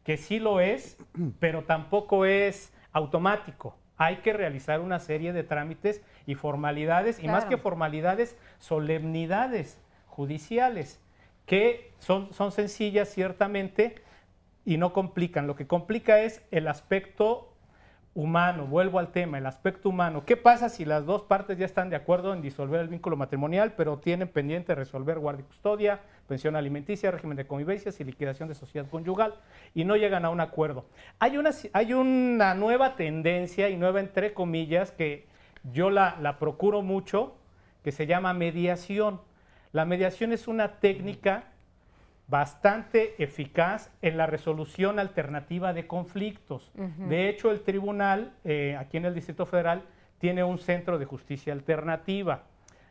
que sí lo es, pero tampoco es automático. Hay que realizar una serie de trámites y formalidades, y más que formalidades, solemnidades judiciales, que son sencillas ciertamente y no complican. Lo que complica es el aspecto humano. Vuelvo al tema, el aspecto humano. ¿Qué pasa si las dos partes ya están de acuerdo en disolver el vínculo matrimonial, pero tienen pendiente resolver guardia y custodia, pensión alimenticia, régimen de convivencias y liquidación de sociedad conyugal y no llegan a un acuerdo? Hay una nueva tendencia, y nueva entre comillas, que yo la procuro mucho, que se llama mediación. La mediación es una técnica bastante eficaz en la resolución alternativa de conflictos. De hecho, el tribunal, aquí en el Distrito Federal, tiene un centro de justicia alternativa.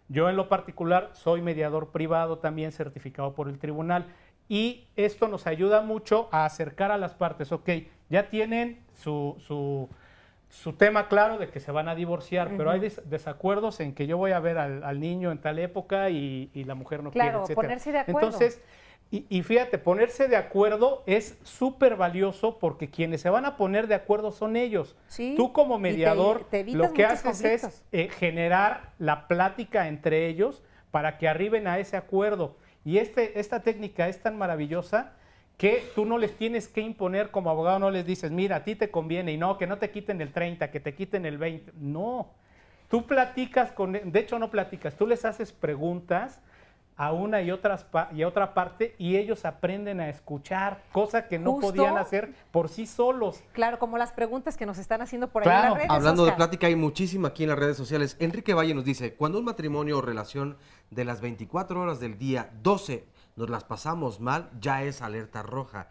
Yo, en lo particular, soy mediador privado, también certificado por el tribunal, y esto nos ayuda mucho a acercar a las partes. Ok, ya tienen su tema claro de que se van a divorciar, pero hay desacuerdos en que yo voy a ver al niño en tal época y la mujer no quiere, etcétera. Ponerse de acuerdo. Entonces, y fíjate, ponerse de acuerdo es súper valioso, porque quienes se van a poner de acuerdo son ellos. Sí, tú como mediador te lo que haces conflictos. es generar la plática entre ellos para que arriben a ese acuerdo. Y esta técnica es tan maravillosa que tú no les tienes que imponer como abogado, no les dices, mira, a ti te conviene, y no, que no te quiten el 30, que te quiten el 20. No, tú platicas de hecho no platicas, tú les haces preguntas a una y otra parte y ellos aprenden a escuchar, cosa que no podían hacer por sí solos. Claro, como las preguntas que nos están haciendo por ahí en las redes. Hablando de plática, hay muchísima aquí en las redes sociales. Enrique Valle nos dice, cuando un matrimonio o relación de las 24 horas del día, 12 nos las pasamos mal, ya es alerta roja.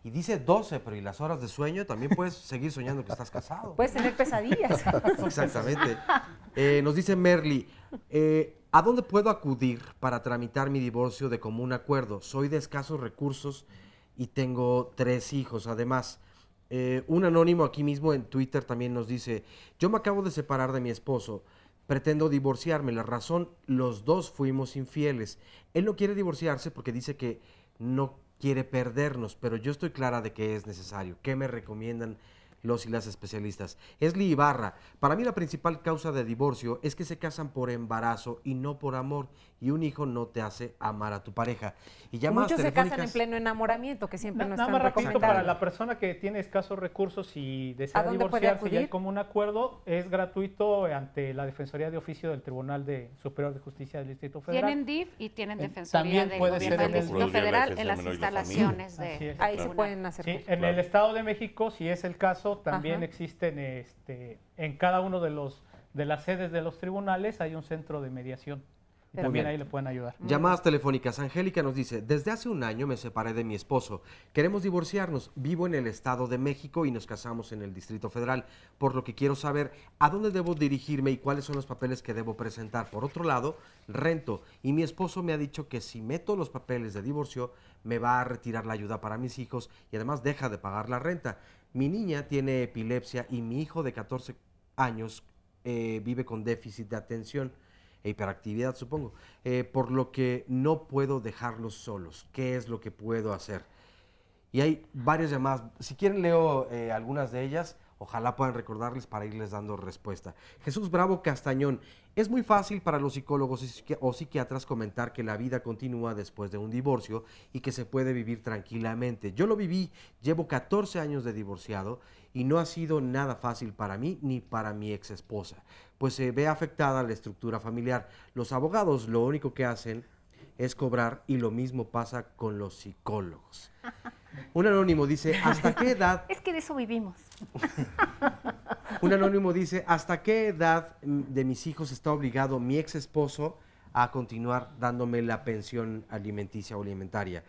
Y dice 12, pero ¿y las horas de sueño? También puedes seguir soñando que estás casado. Puedes tener pesadillas. Exactamente. Nos dice Merly, ¿a dónde puedo acudir para tramitar mi divorcio de común acuerdo? Soy de escasos recursos y tengo 3 hijos. Además, un anónimo aquí mismo en Twitter también nos dice, yo me acabo de separar de mi esposo, pretendo divorciarme. La razón, los dos fuimos infieles. Él no quiere divorciarse porque dice que no quiere perdernos, pero yo estoy clara de que es necesario. ¿Qué me recomiendan los y las especialistas? Esli Ibarra, para mí la principal causa de divorcio es que se casan por embarazo y no por amor, y un hijo no te hace amar a tu pareja. Y muchos se casan en pleno enamoramiento, que siempre no están más rapidito, recomendando. para la persona que tiene escasos recursos y desea divorciarse y hay como un acuerdo, es gratuito ante la Defensoría de Oficio del Tribunal Superior de Justicia del Distrito Federal. Tienen DIF y tienen Defensoría del puede Gobierno ser del Distrito Federal en las instalaciones de... Ahí se pueden hacer. Sí, en el Estado de México, si es el caso, también existen en cada uno de las sedes de los tribunales hay un centro de mediación. Y también ahí le pueden ayudar. Llamadas telefónicas. Angélica nos dice, desde hace un año me separé de mi esposo. Queremos divorciarnos. Vivo en el Estado de México y nos casamos en el Distrito Federal. Por lo que quiero saber a dónde debo dirigirme y cuáles son los papeles que debo presentar. Por otro lado, rento. Y mi esposo me ha dicho que si meto los papeles de divorcio, me va a retirar la ayuda para mis hijos y además deja de pagar la renta. Mi niña tiene epilepsia y mi hijo de 14 años vive con déficit de atención e hiperactividad, supongo, por lo que no puedo dejarlos solos. ¿Qué es lo que puedo hacer? Y hay varias llamadas. Si quieren leo algunas de ellas, ojalá puedan recordarles para irles dando respuesta. Jesús Bravo Castañón, es muy fácil para los psicólogos o psiquiatras comentar que la vida continúa después de un divorcio y que se puede vivir tranquilamente. Yo lo viví, llevo 14 años de divorciado y no ha sido nada fácil para mí ni para mi ex esposa, pues se ve afectada la estructura familiar. Los abogados lo único que hacen es cobrar y lo mismo pasa con los psicólogos. Un anónimo dice, ¿hasta qué edad? Es que de eso vivimos. Un anónimo dice, ¿hasta qué edad de mis hijos está obligado mi ex esposo a continuar dándome la pensión alimenticia o alimentaria?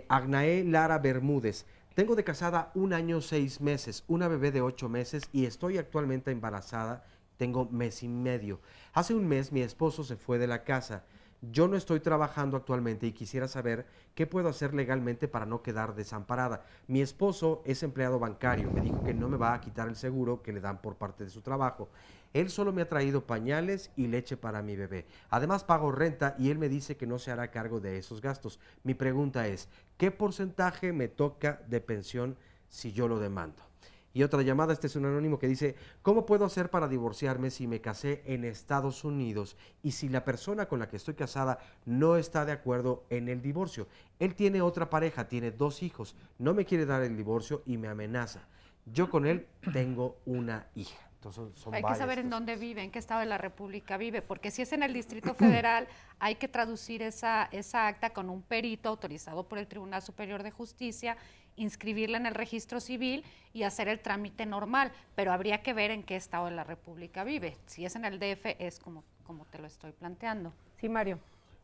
Agnaé Lara Bermúdez, tengo de casada 1 año 6 meses, una bebé de 8 meses y estoy actualmente embarazada, tengo 1 mes y medio. Hace 1 mes mi esposo se fue de la casa. Yo no estoy trabajando actualmente y quisiera saber qué puedo hacer legalmente para no quedar desamparada. Mi esposo es empleado bancario, me dijo que no me va a quitar el seguro que le dan por parte de su trabajo. Él solo me ha traído pañales y leche para mi bebé. Además pago renta y él me dice que no se hará cargo de esos gastos. Mi pregunta es, ¿qué porcentaje me toca de pensión si yo lo demando? Y otra llamada, este es un anónimo que dice, ¿cómo puedo hacer para divorciarme si me casé en Estados Unidos y si la persona con la que estoy casada no está de acuerdo en el divorcio? Él tiene otra pareja, tiene 2 hijos, no me quiere dar el divorcio y me amenaza. Yo con él tengo una hija. Entonces, hay que saber en dónde vive, en qué estado de la República vive, porque si es en el Distrito Federal, hay que traducir esa acta con un perito autorizado por el Tribunal Superior de Justicia, inscribirla en el registro civil y hacer el trámite normal, pero habría que ver en qué estado de la República vive. Si es en el DF, es como te lo estoy planteando. Sí, Mario.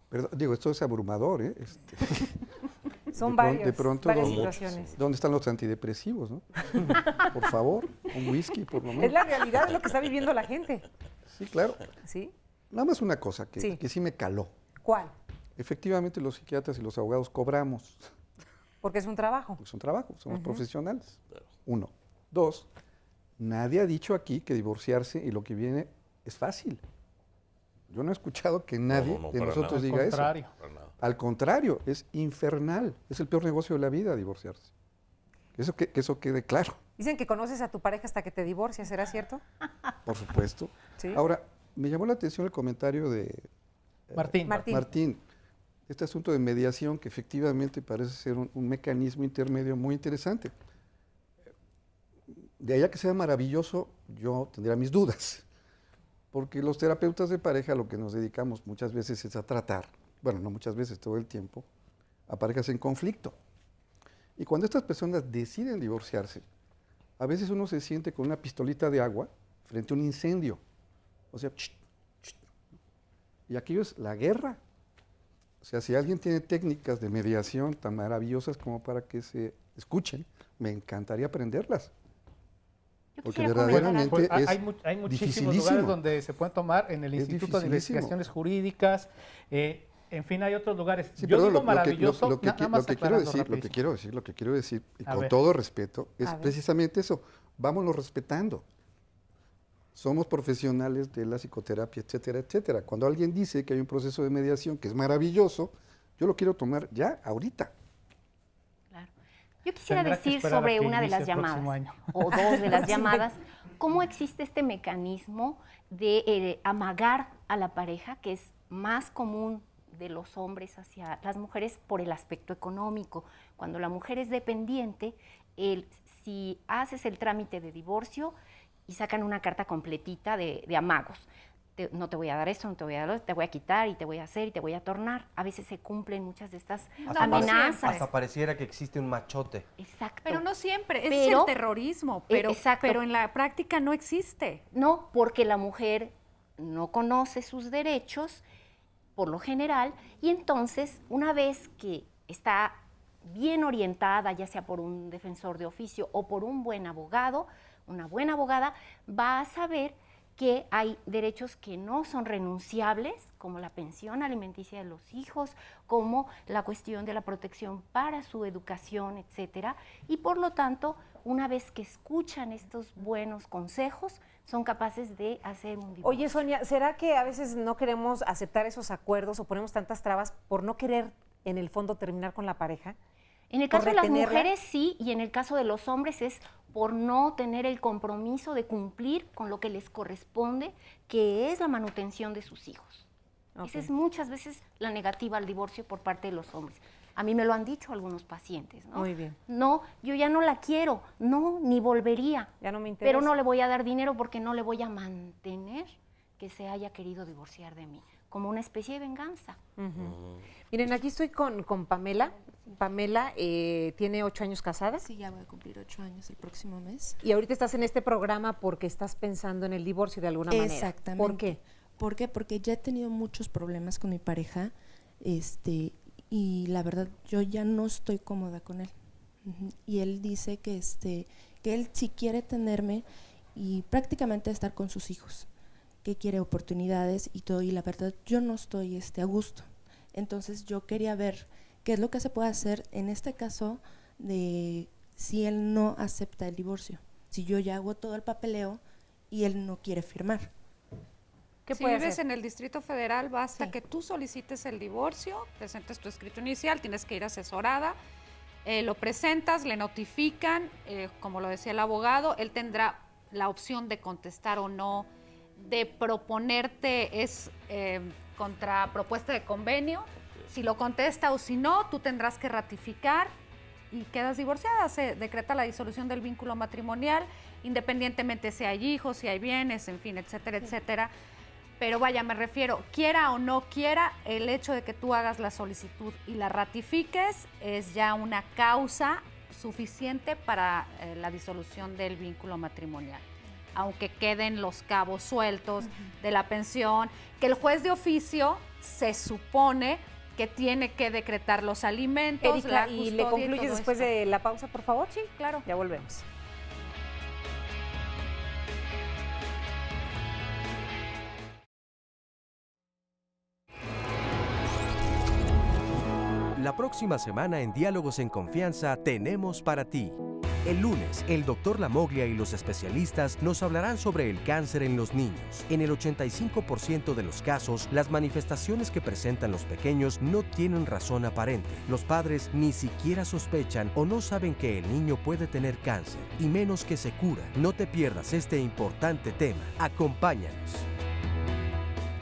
Pero, digo, esto es abrumador, ¿eh? Son de pronto, varias situaciones. ¿Dónde están los antidepresivos, no? Por favor, un whisky, por lo menos. Es la realidad, es lo que está viviendo la gente. Sí, claro. ¿Sí? Nada más una cosa que sí me caló. ¿Cuál? Efectivamente, los psiquiatras y los abogados cobramos. Porque es un trabajo. Es un trabajo, somos profesionales. 1. 2, nadie ha dicho aquí que divorciarse y lo que viene es fácil. Yo no he escuchado que nadie de nosotros diga eso. Al contrario, es infernal. Es el peor negocio de la vida divorciarse. Que eso quede claro. Dicen que conoces a tu pareja hasta que te divorcias, ¿será cierto? Por supuesto. ¿Sí? Ahora, me llamó la atención el comentario de Martín. Martín. este asunto de mediación, que efectivamente parece ser un mecanismo intermedio muy interesante. De allá que sea maravilloso, yo tendría mis dudas, porque los terapeutas de pareja lo que nos dedicamos muchas veces es a tratar, bueno, no muchas veces, todo el tiempo, a parejas en conflicto. Y cuando estas personas deciden divorciarse, a veces uno se siente con una pistolita de agua frente a un incendio. O sea, y aquello es la guerra. O sea, si alguien tiene técnicas de mediación tan maravillosas como para que se escuchen, me encantaría aprenderlas. Porque verdaderamente pues, es hay muchísimos lugares donde se pueden tomar, en el Instituto de Investigaciones Jurídicas, en fin, hay otros lugares. Sí, yo digo maravilloso, lo que quiero decir, y con todo respeto, es precisamente eso, vámonos respetando. Somos profesionales de la psicoterapia, etcétera, etcétera. Cuando alguien dice que hay un proceso de mediación que es maravilloso, yo lo quiero tomar ya, ahorita. Claro. Yo quisiera decir sobre una de las llamadas, o dos de las llamadas, cómo existe este mecanismo de amagar a la pareja, que es más común de los hombres hacia las mujeres por el aspecto económico. Cuando la mujer es dependiente, si haces el trámite de divorcio y sacan una carta completita de amagos, no te voy a dar esto, no te voy a dar esto, te voy a quitar y te voy a hacer y te voy a tornar. A veces se cumplen muchas de estas amenazas. Hasta pareciera que existe un machote. Exacto. Pero no siempre, es el terrorismo, pero en la práctica no existe. No, porque la mujer no conoce sus derechos, por lo general, y entonces, una vez que está bien orientada, ya sea por un defensor de oficio o por un buen abogado, una buena abogada va a saber que hay derechos que no son renunciables, como la pensión alimenticia de los hijos, como la cuestión de la protección para su educación, etcétera, y por lo tanto, una vez que escuchan estos buenos consejos, son capaces de hacer un divorcio. Oye, Sonia, ¿será que a veces no queremos aceptar esos acuerdos o ponemos tantas trabas por no querer, en el fondo, terminar con la pareja? En el caso de las mujeres sí, y en el caso de los hombres es por no tener el compromiso de cumplir con lo que les corresponde, que es la manutención de sus hijos. Okay. Esa es muchas veces la negativa al divorcio por parte de los hombres. A mí me lo han dicho algunos pacientes, ¿no? Muy bien. No, yo ya no la quiero, no, ni volvería. Ya no me interesa. Pero no le voy a dar dinero porque no le voy a mantener que se haya querido divorciar de mí, como una especie de venganza. Miren, aquí estoy con Pamela. Pamela tiene 8 años casada. Sí, ya voy a cumplir 8 años el próximo mes. Y ahorita estás en este programa porque estás pensando en el divorcio de alguna manera. Exactamente. ¿Por qué? ¿Por qué? Porque ya he tenido muchos problemas con mi pareja, y la verdad yo ya no estoy cómoda con él. Y él dice que él sí quiere tenerme y prácticamente estar con sus hijos, que quiere oportunidades y todo, y la verdad yo no estoy a gusto. Entonces yo quería ver qué es lo que se puede hacer en este caso de si él no acepta el divorcio, si yo ya hago todo el papeleo y él no quiere firmar. Si vives en el Distrito Federal, basta que tú solicites el divorcio, presentes tu escrito inicial, tienes que ir asesorada, lo presentas, le notifican, como lo decía el abogado, él tendrá la opción de contestar o no, de proponerte contra propuesta de convenio. Si lo contesta o si no, tú tendrás que ratificar y quedas divorciada. Se decreta la disolución del vínculo matrimonial, independientemente si hay hijos, si hay bienes, en fin, etcétera, etcétera. Pero vaya, me refiero, quiera o no quiera, el hecho de que tú hagas la solicitud y la ratifiques es ya una causa suficiente para la disolución del vínculo matrimonial. Aunque queden los cabos sueltos de la pensión, que el juez de oficio se supone que tiene que decretar los alimentos, Erika, la ¿y custodia le concluyes y todo después esto. de la pausa, por favor? Sí, claro. Ya volvemos. La próxima semana en Diálogos en Confianza tenemos para ti. El lunes, el Dr. Lamoglia y los especialistas nos hablarán sobre el cáncer en los niños. En el 85% de los casos, las manifestaciones que presentan los pequeños no tienen razón aparente. Los padres ni siquiera sospechan o no saben que el niño puede tener cáncer, y menos que se cura. No te pierdas este importante tema. Acompáñanos.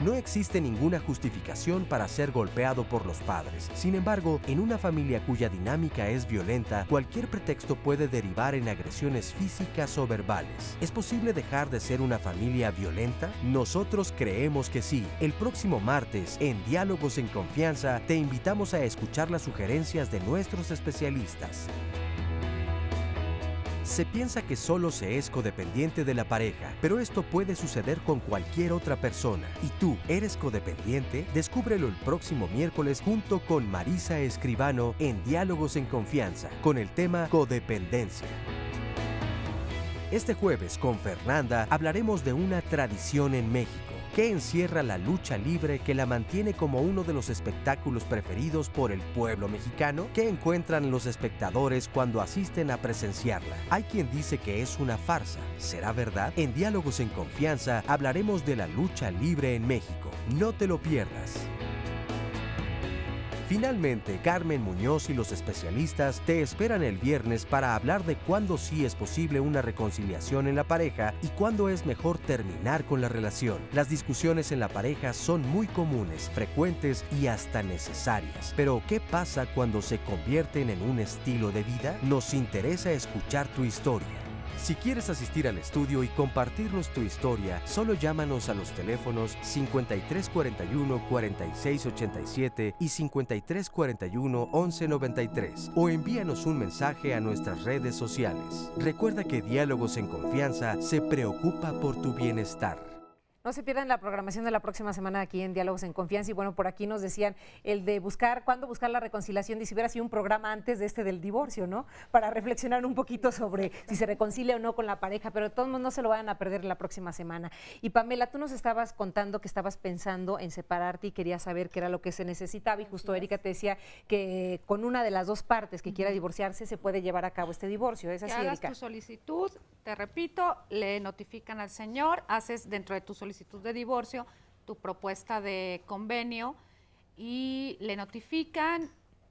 No existe ninguna justificación para ser golpeado por los padres. Sin embargo, en una familia cuya dinámica es violenta, cualquier pretexto puede derivar en agresiones físicas o verbales. ¿Es posible dejar de ser una familia violenta? Nosotros creemos que sí. El próximo martes, en Diálogos en Confianza, te invitamos a escuchar las sugerencias de nuestros especialistas. Se piensa que solo se es codependiente de la pareja, pero esto puede suceder con cualquier otra persona. ¿Y tú, eres codependiente? Descúbrelo el próximo miércoles junto con Marisa Escribano en Diálogos en Confianza, con el tema Codependencia. Este jueves con Fernanda hablaremos de una tradición en México que encierra la lucha libre que la mantiene como uno de los espectáculos preferidos por el pueblo mexicano que encuentran los espectadores cuando asisten a presenciarla. Hay quien dice que es una farsa. ¿Será verdad? En Diálogos en Confianza hablaremos de la lucha libre en México. No te lo pierdas. Finalmente, Carmen Muñoz y los especialistas te esperan el viernes para hablar de cuándo sí es posible una reconciliación en la pareja y cuándo es mejor terminar con la relación. Las discusiones en la pareja son muy comunes, frecuentes y hasta necesarias. Pero, ¿qué pasa cuando se convierten en un estilo de vida? Nos interesa escuchar tu historia. Si quieres asistir al estudio y compartirnos tu historia, solo llámanos a los teléfonos 5341-4687 y 5341-1193 o envíanos un mensaje a nuestras redes sociales. Recuerda que Diálogos en Confianza se preocupa por tu bienestar. No se pierdan la programación de la próxima semana aquí en Diálogos en Confianza. Y bueno, por aquí nos decían el de cuándo buscar la reconciliación, y si hubiera sido un programa antes de este del divorcio, ¿no? Para reflexionar un poquito sobre si se reconcilia o no con la pareja, pero todos no se lo van a perder la próxima semana. Y Pamela, tú nos estabas contando que estabas pensando en separarte y querías saber qué era lo que se necesitaba, y justo Erika te decía que con una de las dos partes que quiera divorciarse se puede llevar a cabo este divorcio. ¿Es así, Erika? Erika? Tu solicitud, te repito, le notifican al señor, haces dentro de tu solicitud de divorcio tu propuesta de convenio y le notifican,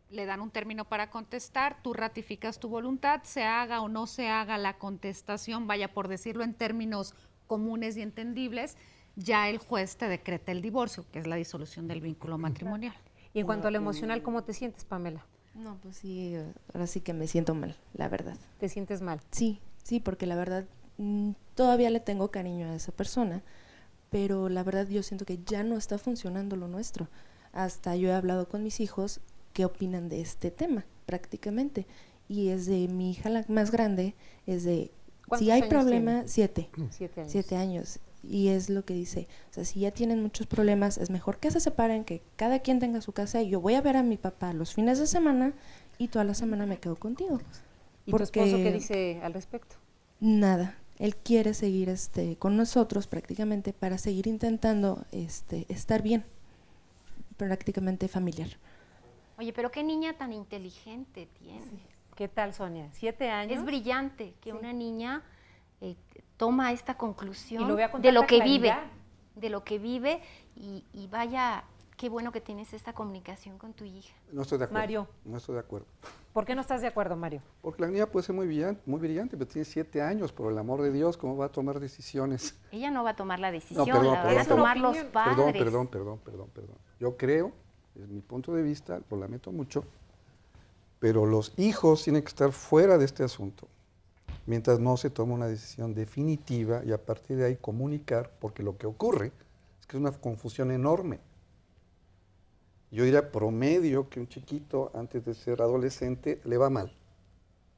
le dan un término para contestar, tú ratificas tu voluntad, se haga o no se haga la contestación, vaya, por decirlo en términos comunes y entendibles, ya el juez te decreta el divorcio, que es la disolución del vínculo matrimonial. Y en cuanto a lo emocional, ¿cómo te sientes, Pamela? No, pues sí, ahora sí que me siento mal, la verdad. ¿Te sientes mal? Sí, porque la verdad todavía le tengo cariño a esa persona, pero la verdad yo siento que ya no está funcionando lo nuestro. Hasta yo he hablado con mis hijos qué opinan de este tema, prácticamente. Y es de mi hija la más grande, es de, si hay problema, 7 años. 7 años. Y es lo que dice, o sea, si ya tienen muchos problemas, es mejor que se separen, que cada quien tenga su casa, y yo voy a ver a mi papá los fines de semana y toda la semana me quedo contigo. ¿Y tu esposo qué dice al respecto? Nada. Él quiere seguir con nosotros prácticamente para seguir intentando estar bien, prácticamente familiar. Oye, pero qué niña tan inteligente tiene. Sí. ¿Qué tal, Sonia? 7 años. Es brillante que una niña toma esta conclusión de lo que vive y vaya, qué bueno que tienes esta comunicación con tu hija. No estoy de acuerdo. Mario. No estoy de acuerdo. ¿Por qué no estás de acuerdo, Mario? Porque la niña puede ser muy brillante, pero tiene 7 años, por el amor de Dios, ¿cómo va a tomar decisiones? Ella no va a tomar la decisión, no, perdón, la van a tomar los padres. Perdón. Yo creo, desde mi punto de vista, lo lamento mucho, pero los hijos tienen que estar fuera de este asunto, mientras no se tome una decisión definitiva y a partir de ahí comunicar, porque lo que ocurre es que es una confusión enorme. Yo diría promedio que un chiquito antes de ser adolescente le va mal,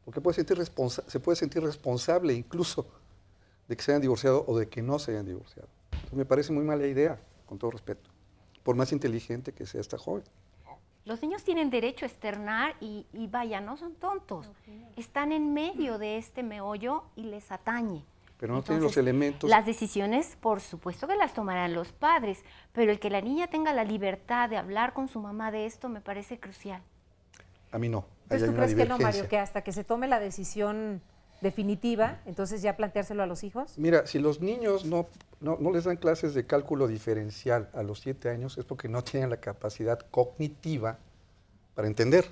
porque se puede sentir responsable incluso de que se hayan divorciado o de que no se hayan divorciado. Entonces, me parece muy mala idea, con todo respeto, por más inteligente que sea esta joven. Los niños tienen derecho a externar y vaya, no son tontos. Están en medio de este meollo y les atañe. Pero no tienen los elementos. Las decisiones, por supuesto que las tomarán los padres, pero el que la niña tenga la libertad de hablar con su mamá de esto me parece crucial. A mí no. Entonces, ¿tú crees que no, Mario, que hasta que se tome la decisión definitiva, entonces ya planteárselo a los hijos? Mira, si los niños no les dan clases de cálculo diferencial a los 7 años, es porque no tienen la capacidad cognitiva para entender.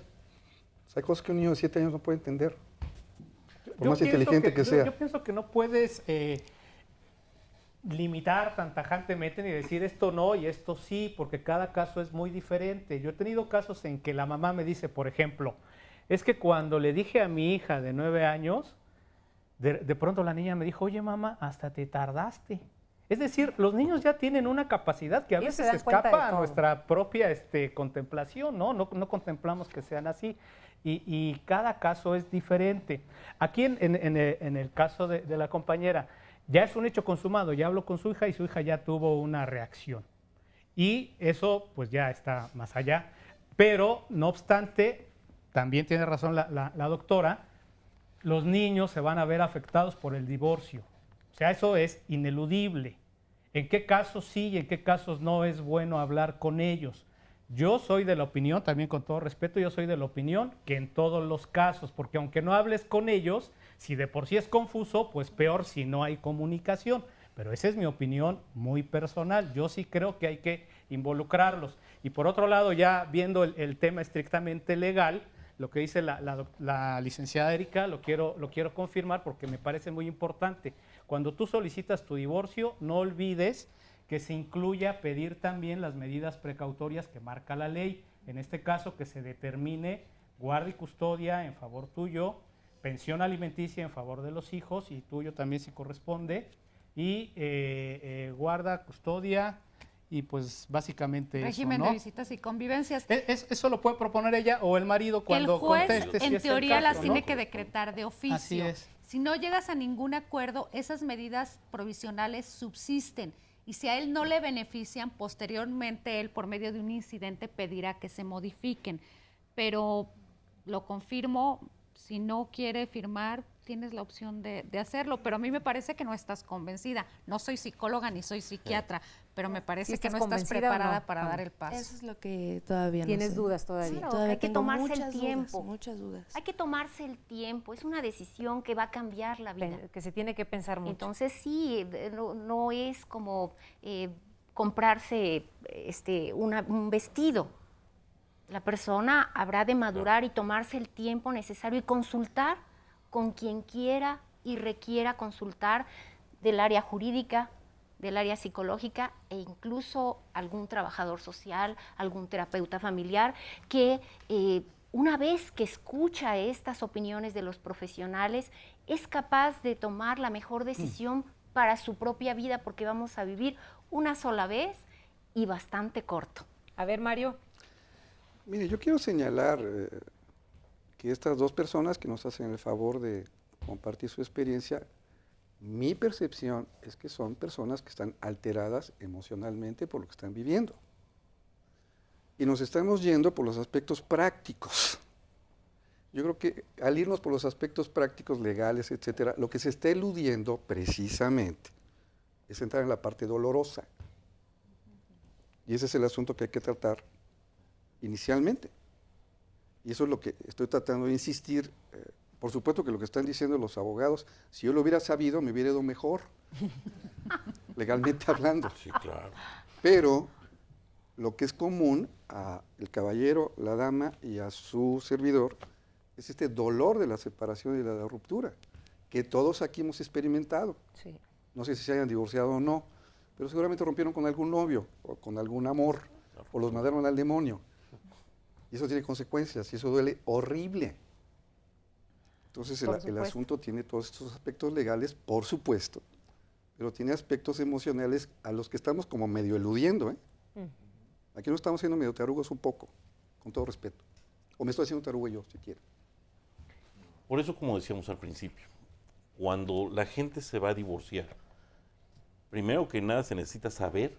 O sea, hay cosas que un niño de 7 años no puede entender. Por más inteligente que sea. Yo pienso que no puedes limitar tan tajantemente ni decir esto no y esto sí, porque cada caso es muy diferente. Yo he tenido casos en que la mamá me dice, por ejemplo, es que cuando le dije a mi hija de 9 años, de pronto la niña me dijo, oye mamá, hasta te tardaste. Es decir, los niños ya tienen una capacidad que a veces escapa a nuestra propia contemplación, ¿no? No contemplamos que sean así. Y cada caso es diferente. Aquí en el caso de la compañera, ya es un hecho consumado, ya habló con su hija y su hija ya tuvo una reacción. Y eso pues ya está más allá. Pero no obstante, también tiene razón la doctora, los niños se van a ver afectados por el divorcio. O sea, eso es ineludible. ¿En qué casos sí y en qué casos no es bueno hablar con ellos? Yo soy de la opinión, también con todo respeto, yo soy de la opinión que en todos los casos, porque aunque no hables con ellos, si de por sí es confuso, pues peor si no hay comunicación. Pero esa es mi opinión muy personal. Yo sí creo que hay que involucrarlos. Y por otro lado, ya viendo el tema estrictamente legal, lo que dice la licenciada Erika, lo quiero confirmar porque me parece muy importante. Cuando tú solicitas tu divorcio, no olvides que se incluya pedir también las medidas precautorias que marca la ley. En este caso, que se determine guarda y custodia en favor tuyo, pensión alimenticia en favor de los hijos y tuyo también si corresponde, y guarda, custodia y pues básicamente régimen eso, ¿no? de visitas y convivencias. Eso lo puede proponer ella o el marido cuando el juez, conteste. En si teoría es el caso, las tiene ¿no? que decretar de oficio. Así es. Si no llegas a ningún acuerdo, esas medidas provisionales subsisten. Y si a él no le benefician, posteriormente él, por medio de un incidente, pedirá que se modifiquen. Pero lo confirmo, si no quiere firmar, tienes la opción de hacerlo. Pero a mí me parece que no estás convencida. No soy psicóloga ni soy psiquiatra, pero me parece que no estás preparada para dar el paso. Eso es lo que todavía no sé. ¿Tienes dudas todavía? Claro, Todavía hay que tengo tomarse el muchas tiempo. dudas, muchas dudas. Hay que tomarse el tiempo. Es una decisión que va a cambiar la vida. Que se tiene que pensar mucho. Entonces sí, no es como comprarse un vestido. La persona habrá de madurar y tomarse el tiempo necesario y consultar con quien quiera y requiera consultar del área jurídica, del área psicológica e incluso algún trabajador social, algún terapeuta familiar que una vez que escucha estas opiniones de los profesionales es capaz de tomar la mejor decisión para su propia vida porque vamos a vivir una sola vez y bastante corto. A ver, Mario. Mire, yo quiero señalar que estas dos personas que nos hacen el favor de compartir su experiencia, mi percepción es que son personas que están alteradas emocionalmente por lo que están viviendo. Y nos estamos yendo por los aspectos prácticos. Yo creo que al irnos por los aspectos prácticos, legales, etcétera, lo que se está eludiendo precisamente es entrar en la parte dolorosa. Y ese es el asunto que hay que tratar inicialmente. Y eso es lo que estoy tratando de insistir. Por supuesto que lo que están diciendo los abogados, si yo lo hubiera sabido, me hubiera ido mejor, legalmente hablando. Sí, claro. Pero lo que es común al caballero, la dama y a su servidor es este dolor de la separación y de la ruptura, que todos aquí hemos experimentado. Sí. No sé si se hayan divorciado o no, pero seguramente rompieron con algún novio o con algún amor, o los mandaron al demonio. Y eso tiene consecuencias, y eso duele horrible. Entonces el asunto tiene todos estos aspectos legales, por supuesto, pero tiene aspectos emocionales a los que estamos como medio eludiendo. Aquí no estamos siendo medio tarugos un poco, con todo respeto. O me estoy haciendo tarugo yo, si quiere. Por eso, como decíamos al principio, cuando la gente se va a divorciar, primero que nada se necesita saber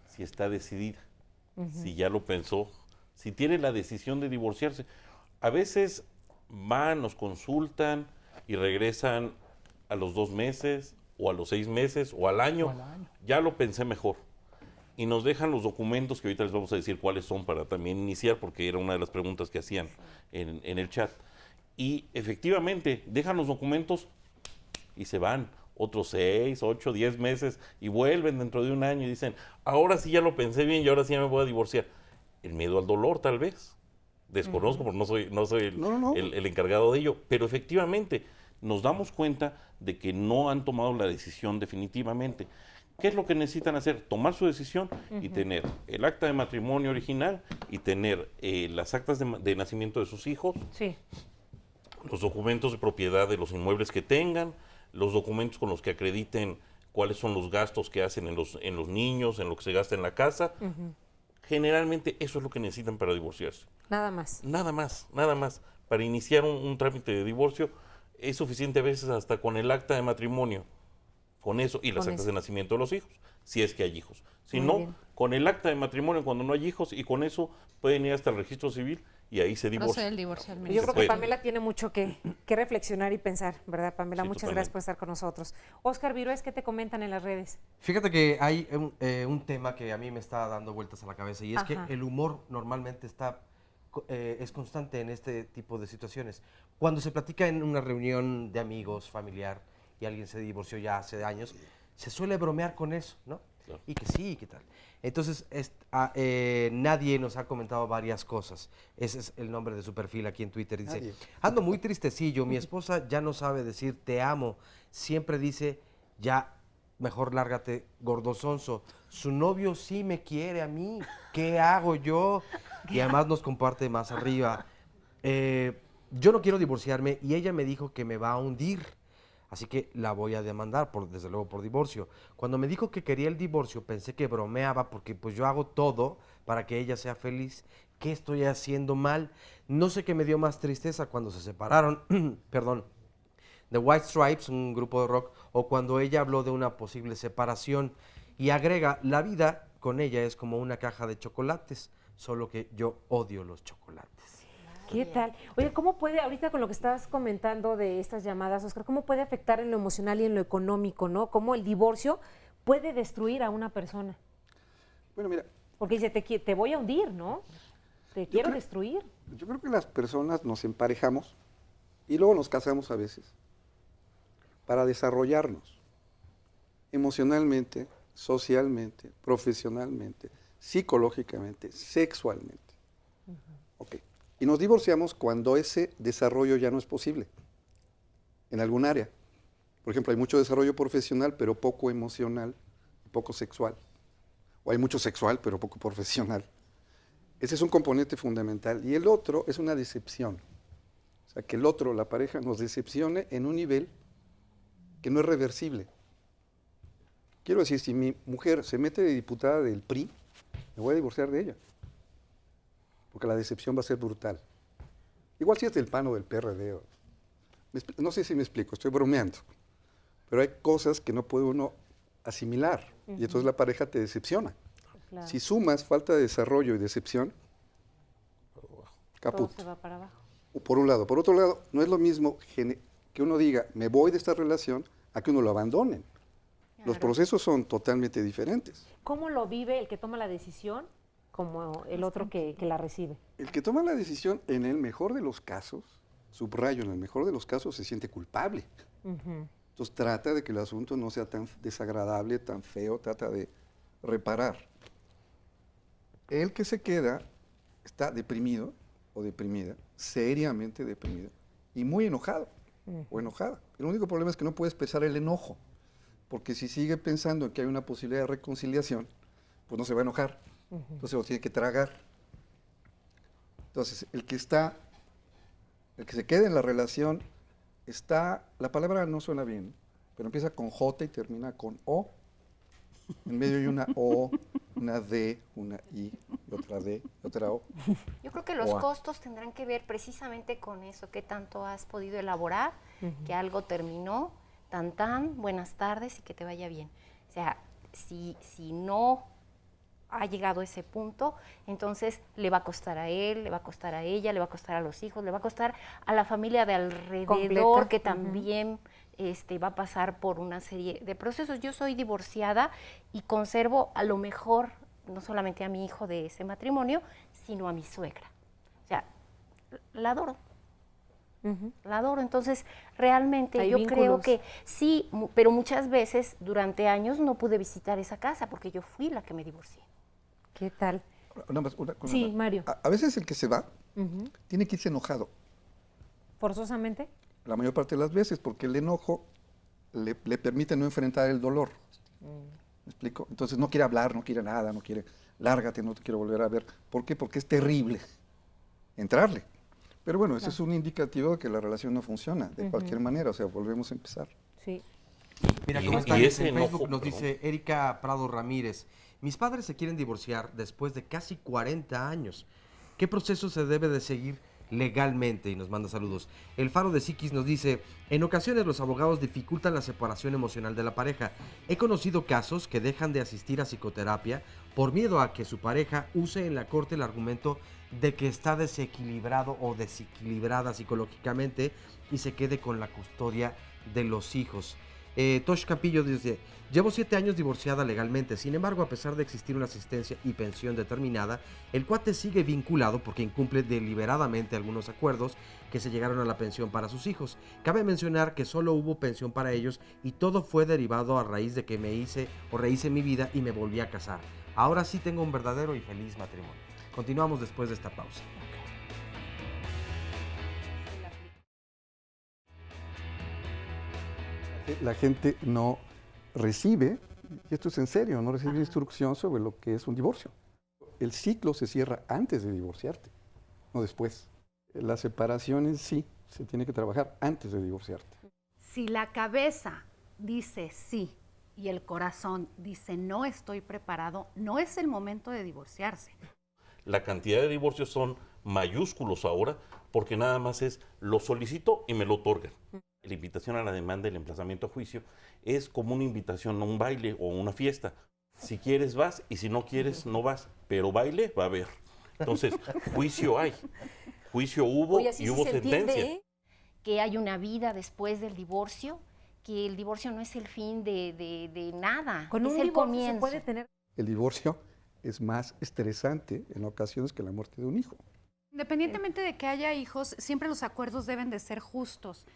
si está decidida, si ya lo pensó, si tiene la decisión de divorciarse. A veces van, nos consultan y regresan a los 2 meses o a los 6 meses o al año. Ya lo pensé mejor. Y nos dejan los documentos que ahorita les vamos a decir cuáles son para también iniciar, porque era una de las preguntas que hacían en el chat. Y efectivamente, dejan los documentos y se van otros 6, 8, 10 meses y vuelven dentro de un año y dicen, ahora sí ya lo pensé bien y ahora sí ya me voy a divorciar. El miedo al dolor, tal vez. Desconozco porque no soy el encargado de ello, pero efectivamente nos damos cuenta de que no han tomado la decisión definitivamente. ¿Qué es lo que necesitan hacer? Tomar su decisión y tener el acta de matrimonio original y tener las actas de nacimiento de sus hijos, los documentos de propiedad de los inmuebles que tengan, los documentos con los que acrediten cuáles son los gastos que hacen en los niños, en lo que se gasta en la casa. Generalmente eso es lo que necesitan para divorciarse. Nada más. Nada más, nada más. Para iniciar un trámite de divorcio es suficiente a veces hasta con el acta de matrimonio, con eso y las actas de nacimiento de los hijos, si es que hay hijos. Si no, con el acta de matrimonio cuando no hay hijos y con eso pueden ir hasta el registro civil y ahí se divorcian. Yo creo que Pamela tiene mucho que reflexionar y pensar, ¿verdad, Pamela? Muchas gracias por estar con nosotros. Oscar Virués, ¿qué te comentan en las redes? Fíjate que hay un tema que a mí me está dando vueltas a la cabeza y es que el humor normalmente es constante en este tipo de situaciones. Cuando se platica en una reunión de amigos, familiar, y alguien se divorció ya hace años, se suele bromear con eso, ¿no? Claro. Y que sí, ¿qué tal? Entonces, nadie nos ha comentado varias cosas. Ese es el nombre de su perfil aquí en Twitter. Dice, ando muy tristecillo, mi esposa ya no sabe decir te amo. Siempre dice, ya, mejor lárgate, gordosonso. Su novio sí me quiere a mí, ¿qué hago yo? Y además nos comparte más arriba. Yo no quiero divorciarme y ella me dijo que me va a hundir. Así que la voy a demandar, desde luego por divorcio. Cuando me dijo que quería el divorcio, pensé que bromeaba porque pues yo hago todo para que ella sea feliz. ¿Qué estoy haciendo mal? No sé qué me dio más tristeza cuando se separaron, perdón, The White Stripes, un grupo de rock, o cuando ella habló de una posible separación. Y agrega, la vida con ella es como una caja de chocolates, solo que yo odio los chocolates. ¿Qué tal? Oye, ¿cómo puede, ahorita con lo que estabas comentando de estas llamadas, Oscar, cómo puede afectar en lo emocional y en lo económico, ¿no? ¿Cómo el divorcio puede destruir a una persona? Bueno, mira. Porque dice, te voy a hundir, ¿no? Te quiero destruir. Yo creo que las personas nos emparejamos y luego nos casamos a veces para desarrollarnos emocionalmente, socialmente, profesionalmente, psicológicamente, sexualmente. Ok. Y nos divorciamos cuando ese desarrollo ya no es posible en algún área. Por ejemplo, hay mucho desarrollo profesional, pero poco emocional, poco sexual. O hay mucho sexual, pero poco profesional. Ese es un componente fundamental. Y el otro es una decepción. O sea, que el otro, la pareja, nos decepcione en un nivel que no es reversible. Quiero decir, si mi mujer se mete de diputada del PRI, me voy a divorciar de ella. Porque la decepción va a ser brutal. Igual si es del PAN o del PRD. No sé si me explico, estoy bromeando. Pero hay cosas que no puede uno asimilar. Y entonces la pareja te decepciona. Claro. Si sumas falta de desarrollo y decepción, caput. Todo se va para abajo. Por un lado. Por otro lado, no es lo mismo que uno diga, me voy de esta relación, a que uno lo abandonen. Claro. Los procesos son totalmente diferentes. ¿Cómo lo vive el que toma la decisión como el otro que la recibe? El que toma la decisión, en el mejor de los casos, subrayo, en el mejor de los casos, se siente culpable. Entonces trata de que el asunto no sea tan desagradable, tan feo, trata de reparar. El que se queda está deprimido o deprimida, seriamente deprimida y muy enojado o enojada. El único problema es que no puede expresar el enojo, porque si sigue pensando en que hay una posibilidad de reconciliación, pues no se va a enojar. Entonces lo tiene que tragar. Entonces, el que se queda en la relación, la palabra no suena bien, pero empieza con J y termina con O. En medio hay una O, una D, una I, y otra D, y otra O. Yo creo que los costos tendrán que ver precisamente con eso, qué tanto has podido elaborar, que algo terminó, buenas tardes y que te vaya bien. O sea, si no ha llegado a ese punto, entonces le va a costar a él, le va a costar a ella, le va a costar a los hijos, le va a costar a la familia de alrededor, completa, que también va a pasar por una serie de procesos. Yo soy divorciada y conservo a lo mejor no solamente a mi hijo de ese matrimonio, sino a mi suegra. O sea, la adoro. La adoro. Entonces, realmente yo creo que sí, pero muchas veces durante años no pude visitar esa casa porque yo fui la que me divorcié. ¿Qué tal? Sí, Mario. A veces el que se va tiene que irse enojado. ¿Forzosamente? La mayor parte de las veces, porque el enojo le permite no enfrentar el dolor. ¿Me explico? Entonces no quiere hablar, no quiere nada, no quiere, lárgate, no te quiero volver a ver. ¿Por qué? Porque es terrible entrarle. Pero bueno, ese es un indicativo de que la relación no funciona de cualquier manera, o sea, volvemos a empezar. Sí. Mira, ¿cómo está? En Facebook nos dice Erika Prado Ramírez, mis padres se quieren divorciar después de casi 40 años. ¿Qué proceso se debe de seguir legalmente? Y nos manda saludos. El Faro de Psiquis nos dice, en ocasiones los abogados dificultan la separación emocional de la pareja. He conocido casos que dejan de asistir a psicoterapia por miedo a que su pareja use en la corte el argumento de que está desequilibrado o desequilibrada psicológicamente y se quede con la custodia de los hijos. Tosh Campillo dice, llevo 7 años divorciada legalmente, sin embargo, a pesar de existir una asistencia y pensión determinada, el cuate sigue vinculado porque incumple deliberadamente algunos acuerdos que se llegaron a la pensión para sus hijos. Cabe mencionar que solo hubo pensión para ellos y todo fue derivado a raíz de que rehice mi vida y me volví a casar. Ahora sí tengo un verdadero y feliz matrimonio. Continuamos después de esta pausa. La gente no recibe, y esto es en serio, no recibe instrucción sobre lo que es un divorcio. El ciclo se cierra antes de divorciarte, no después. La separación en sí se tiene que trabajar antes de divorciarte. Si la cabeza dice sí y el corazón dice no estoy preparado, no es el momento de divorciarse. La cantidad de divorcios son mayúsculos ahora porque nada más es lo solicito y me lo otorgan. La invitación a la demanda y el emplazamiento a juicio es como una invitación a un baile o una fiesta. Si quieres vas y si no quieres no vas, pero baile va a haber. Entonces, juicio hay, juicio hubo. Oye, y hubo sentencia. Que hay una vida después del divorcio, que el divorcio no es el fin de nada, con es un el comienzo. Se puede tener... El divorcio es más estresante en ocasiones que la muerte de un hijo. Independientemente de que haya hijos, siempre los acuerdos deben de ser justos.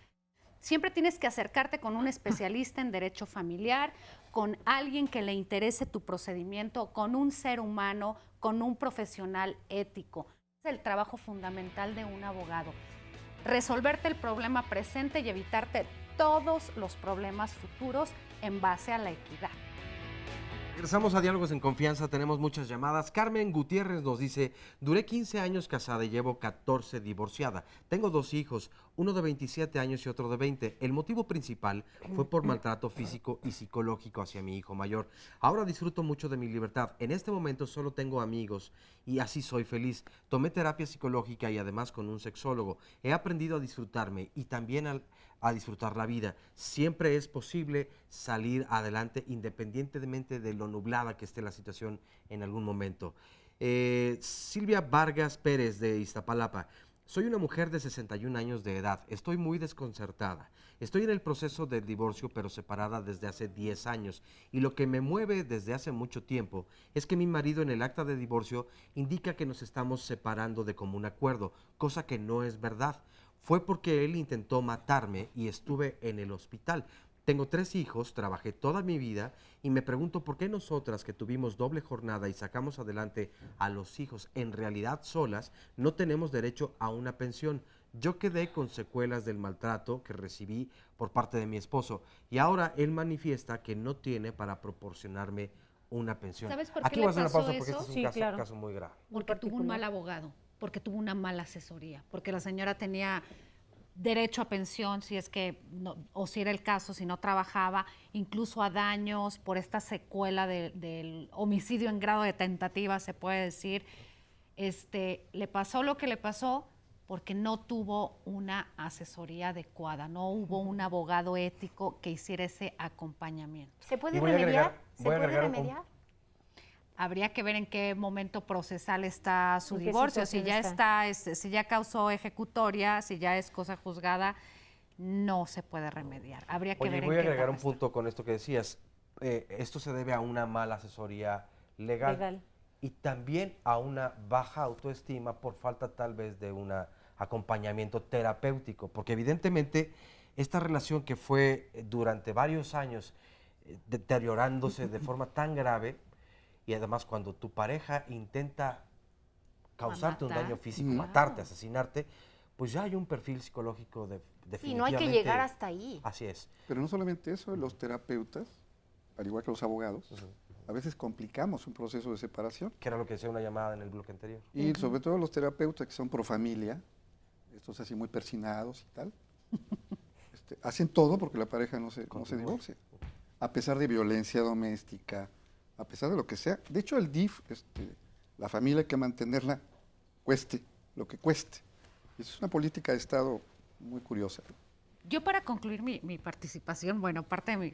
Siempre tienes que acercarte con un especialista en derecho familiar, con alguien que le interese tu procedimiento, con un ser humano, con un profesional ético. Es el trabajo fundamental de un abogado. Resolverte el problema presente y evitarte todos los problemas futuros en base a la equidad. Regresamos a Diálogos en Confianza, tenemos muchas llamadas. Carmen Gutiérrez nos dice, duré 15 años casada y llevo 14 divorciada. Tengo 2 hijos, uno de 27 años y otro de 20. El motivo principal fue por maltrato físico y psicológico hacia mi hijo mayor. Ahora disfruto mucho de mi libertad. En este momento solo tengo amigos y así soy feliz. Tomé terapia psicológica y además con un sexólogo. He aprendido a disfrutarme y también a disfrutar la vida. Siempre es posible salir adelante independientemente de lo nublada que esté la situación en algún momento. Silvia Vargas Pérez de Iztapalapa. Soy una mujer de 61 años de edad. Estoy muy desconcertada. Estoy en el proceso del divorcio, pero separada desde hace 10 años. Y lo que me mueve desde hace mucho tiempo es que mi marido en el acta de divorcio indica que nos estamos separando de común acuerdo, cosa que no es verdad. Fue porque él intentó matarme y estuve en el hospital. Tengo 3 hijos, trabajé toda mi vida y me pregunto por qué nosotras que tuvimos doble jornada y sacamos adelante a los hijos en realidad solas, no tenemos derecho a una pensión. Yo quedé con secuelas del maltrato que recibí por parte de mi esposo y ahora él manifiesta que no tiene para proporcionarme una pensión. ¿Sabes por qué Aquí le voy a hacer una pasó pausa porque eso? este es un caso muy grave. Porque tuvo un mal abogado, porque tuvo una mala asesoría, porque la señora tenía derecho a pensión si es que, no, o si era el caso, si no trabajaba, incluso a daños por esta secuela del homicidio en grado de tentativa, se puede decir. Le pasó lo que le pasó porque no tuvo una asesoría adecuada, no hubo un abogado ético que hiciera ese acompañamiento. ¿Se puede remediar? ¿Se puede remediar? Habría que ver en qué momento procesal está su divorcio. Si ya si ya causó ejecutoria, si ya es cosa juzgada, no se puede remediar. Habría que ver en qué. Voy a agregar un punto con esto que decías. Esto se debe a una mala asesoría legal y también a una baja autoestima por falta tal vez de un acompañamiento terapéutico, porque evidentemente esta relación que fue durante varios años deteriorándose de forma tan grave. Y además cuando tu pareja intenta causarte un daño físico, matarte, asesinarte, pues ya hay un perfil psicológico definitivamente. Sí, no hay que llegar hasta ahí. Así es. Pero no solamente eso, los terapeutas al igual que los abogados, a veces complicamos un proceso de separación. Que era lo que decía una llamada en el bloque anterior. Y sobre todo los terapeutas que son pro familia, estos así muy persinados y tal, hacen todo porque la pareja no se divorcie. A pesar de violencia doméstica, a pesar de lo que sea. De hecho, el DIF, la familia hay que mantenerla, cueste lo que cueste. Esa es una política de Estado muy curiosa. Yo para concluir mi participación, bueno, parte de mi...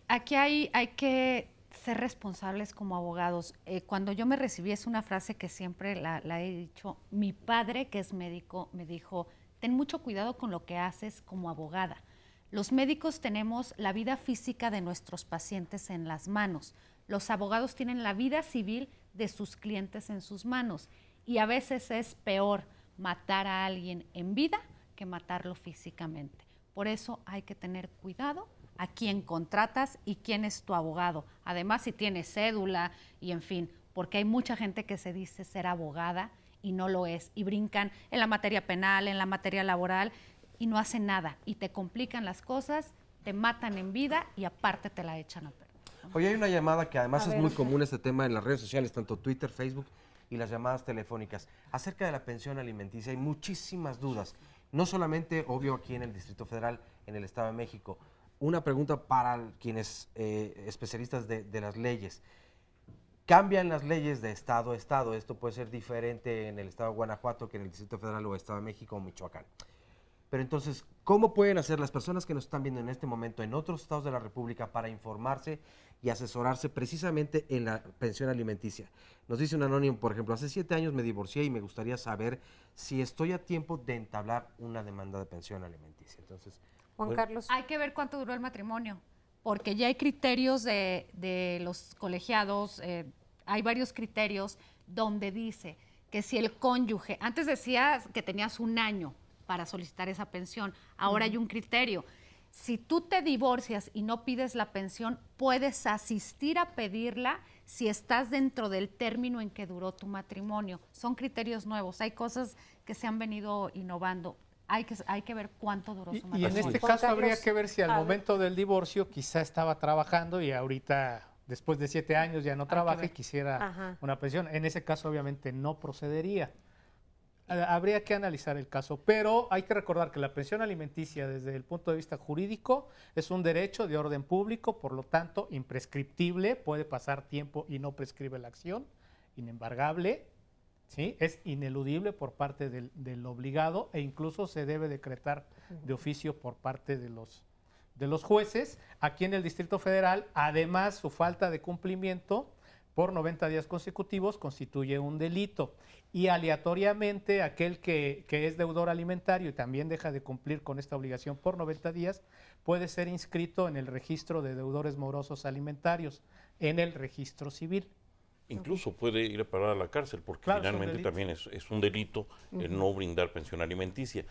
aquí hay que ser responsables como abogados. Cuando yo me recibí, es una frase que siempre la he dicho, mi padre, que es médico, me dijo, ten mucho cuidado con lo que haces como abogada. Los médicos tenemos la vida física de nuestros pacientes en las manos. Los abogados tienen la vida civil de sus clientes en sus manos. Y a veces es peor matar a alguien en vida que matarlo físicamente. Por eso hay que tener cuidado a quién contratas y quién es tu abogado. Además, si tienes cédula y en fin, porque hay mucha gente que se dice ser abogada y no lo es. Y brincan en la materia penal, en la materia laboral y no hacen nada. Y te complican las cosas, te matan en vida y aparte te la echan a perder. Oye, hay una llamada que además es muy común este tema en las redes sociales, tanto Twitter, Facebook y las llamadas telefónicas. Acerca de la pensión alimenticia hay muchísimas dudas. No solamente, obvio, aquí en el Distrito Federal, en el Estado de México. Una pregunta para quienes especialistas de las leyes. Cambian las leyes de estado a estado. Esto puede ser diferente en el estado de Guanajuato que en el Distrito Federal o Estado de México o Michoacán. Pero entonces, ¿cómo pueden hacer las personas que nos están viendo en este momento en otros estados de la República para informarse y asesorarse precisamente en la pensión alimenticia? Nos dice un anónimo, por ejemplo, hace 7 años me divorcié y me gustaría saber si estoy a tiempo de entablar una demanda de pensión alimenticia. Entonces, Juan Carlos. Hay que ver cuánto duró el matrimonio, porque ya hay criterios de los colegiados, hay varios criterios donde dice que si el cónyuge, antes decías que tenías 1 año para solicitar esa pensión, ahora hay un criterio. Si tú te divorcias y no pides la pensión, puedes asistir a pedirla si estás dentro del término en que duró tu matrimonio. Son criterios nuevos, hay cosas que se han venido innovando. Hay que ver cuánto duró su matrimonio. Y en este caso habría que ver si al momento del divorcio quizá estaba trabajando y ahorita, después de 7 años, ya no trabaja y quisiera una pensión. En ese caso, obviamente, no procedería. Habría que analizar el caso, pero hay que recordar que la pensión alimenticia desde el punto de vista jurídico es un derecho de orden público, por lo tanto imprescriptible, puede pasar tiempo y no prescribe la acción, inembargable, ¿sí? Es ineludible por parte del obligado e incluso se debe decretar de oficio por parte de los jueces. Aquí en el Distrito Federal, además su falta de cumplimiento por 90 días consecutivos constituye un delito y aleatoriamente aquel que es deudor alimentario y también deja de cumplir con esta obligación por 90 días puede ser inscrito en el registro de deudores morosos alimentarios, en el registro civil. Incluso puede ir a parar a la cárcel porque claro, finalmente también es un delito el no brindar pensión alimenticia.